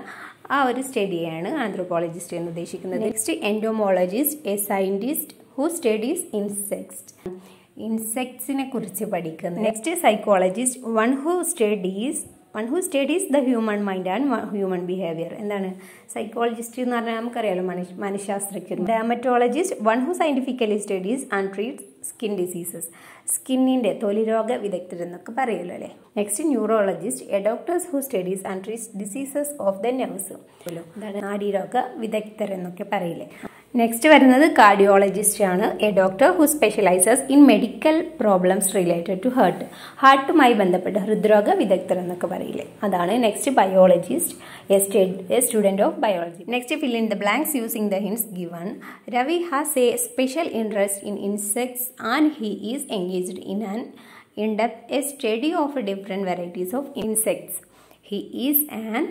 ആ ഒരു സ്റ്റഡിയാണ് ആന്ത്രോപോളജിസ്റ്റ് എന്ന് ഉദ്ദേശിക്കുന്നത്. Next, entomologist a scientist who studies ഇൻസെക്ട്സിനെ കുറിച്ച് പഠിക്കുന്നത്. Next, psychologist one who studies one who studies the human mind and human behaviour. എന്താണ് സൈക്കോളജിസ്റ്റ് എന്ന് പറഞ്ഞാൽ നമുക്കറിയാലോ, മനഃശാസ്ത്രജ്ഞർ. Dermatologist one who scientifically studies and treats skin diseases. സ്കിന്നിൻ്റെ തൊലിരോഗ വിദഗ്ധർ എന്നൊക്കെ പറയുമല്ലോ അല്ലേ. Next neurologist a doctors who studies and treats diseases of the nerves. എന്താണ് നാഡീരോഗ വിദഗ്ധർ എന്നൊക്കെ പറയില്ലേ. നെക്സ്റ്റ് വരുന്നത് കാർഡിയോളജിസ്റ്റ് ആണ്. A doctor who specialises in medical problems related to ഹാർട്ടുമായി ബന്ധപ്പെട്ട് ഹൃദ്രോഗ വിദഗ്ധർ എന്നൊക്കെ പറയില്ലേ, അതാണ്. Next biologist a student of biology. Next fill in the blanks using the hints given. Ravi has a special interest in insects and he is engaged in an in-depth a study of different varieties of insects. He is an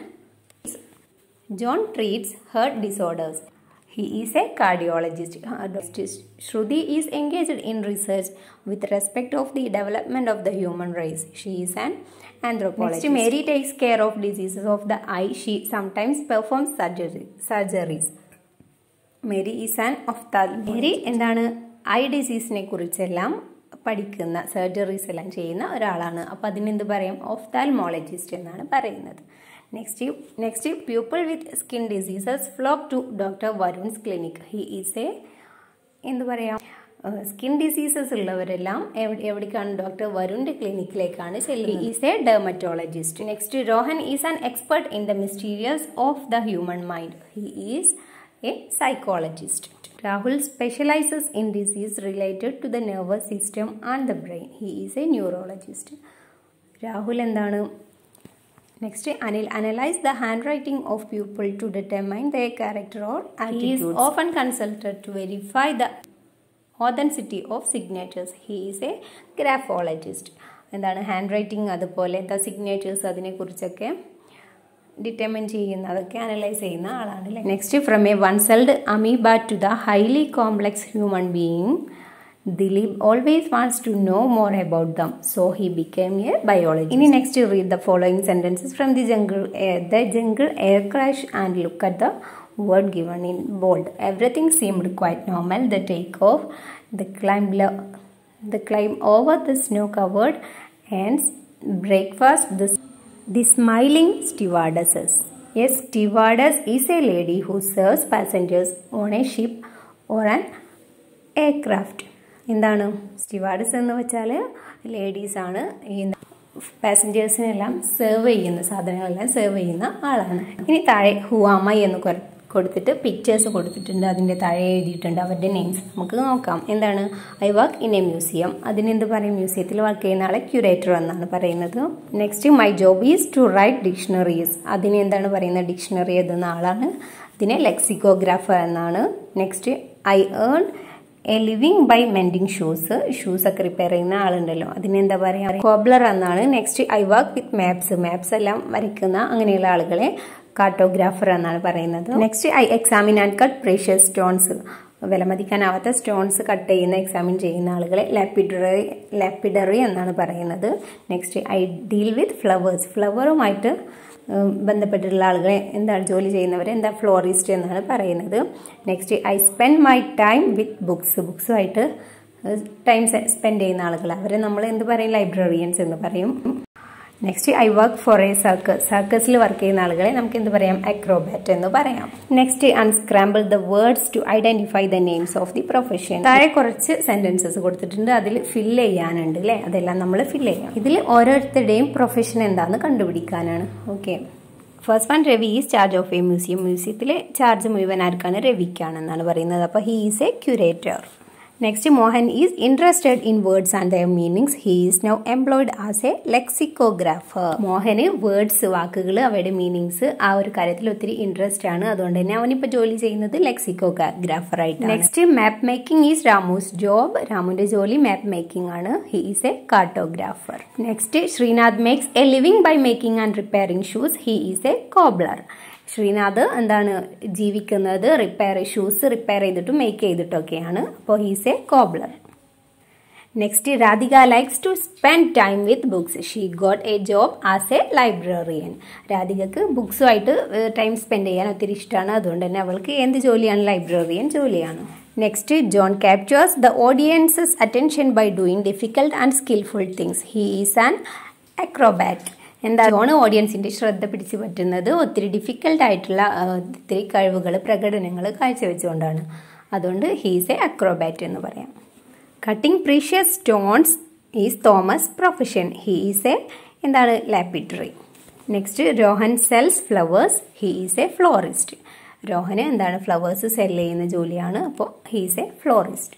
John treats heart disorders. He is a cardiologist. Shruti is engaged in research with respect of the development of the human race. She is an anthropologist. Next, Mary takes care of diseases of the eye. She sometimes performs surgeries. Mary is an ophthalmologist. Mary എന്താണ് I ഡിസീസിനെ കുറിച്ചെല്ലാം പഠിക്കുന്ന surgeries എല്ലാം ചെയ്യുന്ന ഒരാളാണ്. അപ്പോൾ അതിനെന്ത് പറയും? Ophthalmologist എന്നാണ് പറയുന്നത്. Next people with skin diseases flock to doctor Varun's clinic. He is a എന്ത് പറയാം, സ്കിൻ ഡിസീസസ് ഉള്ളവരെല്ലാം എവിടേക്കാണ്? ഡോക്ടർ വരുണിന്റെ ക്ലിനിക്കിലേക്കാണ് ചെല്ലുന്നത്. He is A dermatologist. Next Rohan is an expert in the mysterious of the human mind. He is A psychologist. Rahul specializes in disease related to the nervous system and the brain. He is a neurologist. Rahul എന്താണ്? Next, Anil analyze the handwriting of people to determine their character or attitudes. He is often consulted to verify the authenticity of signatures. He is a graphologist. എന്താണ് hand writing, അതുപോലെ എന്താ signatures, അതിനെക്കുറിച്ചൊക്കെ determine ചെയ്യുന്ന, അതൊക്കെ analyse ചെയ്യുന്ന ആളാണ് അല്ലേ. Next from a one celled amoeba to the highly complex human being, Dileep always wants to know more about them, so he became a biologist. ഇനി next read the following sentences from the jungle air crash and look at the word given in bold. Everything seemed quite normal. The take off, the climb over the snow-covered ends, breakfast, the smiling stewardesses. A stewardess is a lady who serves passengers on a ship or an aircraft. എന്താണ് സ്റ്റിവാർഡസ് എന്ന് വെച്ചാൽ ലേഡീസാണ്. ഈ പാസഞ്ചേഴ്സിനെല്ലാം serve ചെയ്യുന്ന, സാധനങ്ങളെല്ലാം serve ചെയ്യുന്ന ആളാണ്. ഇനി താഴെ ഹു ആം ഐ എന്ന് കൊടുത്തിട്ട് പിക്ചേഴ്സ് കൊടുത്തിട്ടുണ്ട്, അതിൻ്റെ താഴെ എഴുതിയിട്ടുണ്ട് അവരുടെ നെയിംസ്. നമുക്ക് നോക്കാം. എന്താണ്? I work in a museum. അതിനെന്ത് പറയും? മ്യൂസിയത്തിൽ വർക്ക് ചെയ്യുന്ന ആളെ ക്യൂറേറ്റർ എന്നാണ് പറയുന്നത്. Next my job is to write dictionaries. അതിന് എന്താണ് പറയുന്നത്? ഡിക്ഷണറി എഴുതുന്ന ആളാണ്. അതിനെ ലെക്സിക്കോഗ്രാഫർ എന്നാണ്. Next I earn a living by mending shoes ഒക്കെ റിപ്പയർ ചെയ്യുന്ന ആളുണ്ടല്ലോ, അതിനെന്താ പറയുക? കോബ്ലർ എന്നാണ്. Next I work with maps എല്ലാം വരയ്ക്കുന്ന അങ്ങനെയുള്ള ആളുകളെ കാർട്ടോഗ്രാഫർ എന്നാണ് പറയുന്നത്. Next I examine and cut precious stones. വിലമതിക്കാനാവാത്ത stones cut ചെയ്യുന്ന, എക്സാമിൻ ചെയ്യുന്ന ആളുകളെ ലാപ്പിഡറി എന്നാണ് പറയുന്നത്. നെക്സ്റ്റ് ഐ ഡീൽ വിത്ത് ഫ്ലവറുമായിട്ട് ബന്ധപ്പെട്ടിട്ടുള്ള ആളുകളെ എന്താണ് ജോലി ചെയ്യുന്നവരെ എന്താ ഫ്ലോറിസ്റ്റ് എന്നാണ് പറയുന്നത്. Next I spend my time with ബുക്സുമായിട്ട് ടൈം സ്പെൻഡ് ചെയ്യുന്ന ആളുകൾ, അവരെ നമ്മൾ എന്ത് പറയും? ലൈബ്രറിയൻസ് എന്ന് പറയും. Next I work for a സർക്കസിൽ വർക്ക് ചെയ്യുന്ന ആളുകളെ നമുക്ക് എന്ത് പറയാം? അക്രോബാറ്റ് എന്ന് പറയാം. Next unscramble the words to identify the names of the profession. താഴെ കുറച്ച് സെന്റൻസസ് കൊടുത്തിട്ടുണ്ട്, അതിൽ ഫില്ല് ചെയ്യാനുണ്ട് അല്ലേ, അതെല്ലാം നമ്മൾ ഫില്ല് ചെയ്യാം. ഇതിൽ ഓരോരുത്തരുടെയും പ്രൊഫഷൻ എന്താണെന്ന് കണ്ടുപിടിക്കാനാണ്. Okay, first one, Ravi is charge of a museum. മ്യൂസിയത്തിലെ ചാർജ് മുഴുവൻ ആർക്കാണ്? രവിക്കാണെന്നാണ് പറയുന്നത്. അപ്പോൾ he is a curator. Next, Mohan is interested in words and their meanings. He is now employed as a lexicographer. Mohan words, വാക്കുകൾ, അവയുടെ മീനിങ്സ്, ആ ഒരു കാര്യത്തിൽ ഒത്തിരി ഇൻട്രസ്റ്റ് ആണ്. അതുകൊണ്ട് തന്നെ അവനിപ്പോൾ ജോലി ചെയ്യുന്നത് ലെക്സിക്കോഗ്രാഫർ ആയിട്ടാണ്. Next map making is Ramu's job. രാമുന്റെ ജോലി മാപ്പ് മേക്കിംഗ് ആണ്. He is a cartographer. Next, Srinath makes a living by making and repairing shoes. He is a cobbler. Srinath എന്താണ് ജീവിക്കുന്നത്? ഷൂസ് റിപ്പയർ ചെയ്തിട്ടും മേക്ക് ചെയ്തിട്ടൊക്കെയാണ്. അപ്പോൾ he's a cobbler. Next, Radhika likes to spend time with books. She got a job as a librarian. രാധികക്ക് ബുക്സുമായിട്ട് time spend ചെയ്യാൻ ഒത്തിരി ഇഷ്ടമാണ്. അതുകൊണ്ട് തന്നെ അവൾക്ക് എന്ത് ജോലിയാണ്? ലൈബ്രറിയൻ ജോലിയാണ്. Next, John captures the audience's attention by doing difficult and skilful things. He is an acrobat. എന്താണ് ഓഡിയൻസിൻ്റെ ശ്രദ്ധ പിടിച്ചു പറ്റുന്നത് ഒത്തിരി ഡിഫിക്കൽട്ടായിട്ടുള്ള ഒത്തിരി കഴിവുകൾ പ്രകടനങ്ങൾ കാഴ്ചവെച്ചുകൊണ്ടാണ്. അതുകൊണ്ട് ഹീസ് എ അക്രോബാറ്റ് എന്ന് പറയാം. Cutting precious stones is Thomas profession. He is a എന്താണ് lapidary. Next Rohan sells flowers. He is a florist. രോഹന് എന്താണ് ഫ്ലവേഴ്സ് സെല് ചെയ്യുന്ന ജോലിയാണ്. അപ്പോൾ ഹീ ഈസ് എ ഫ്ലോറിസ്റ്റ്.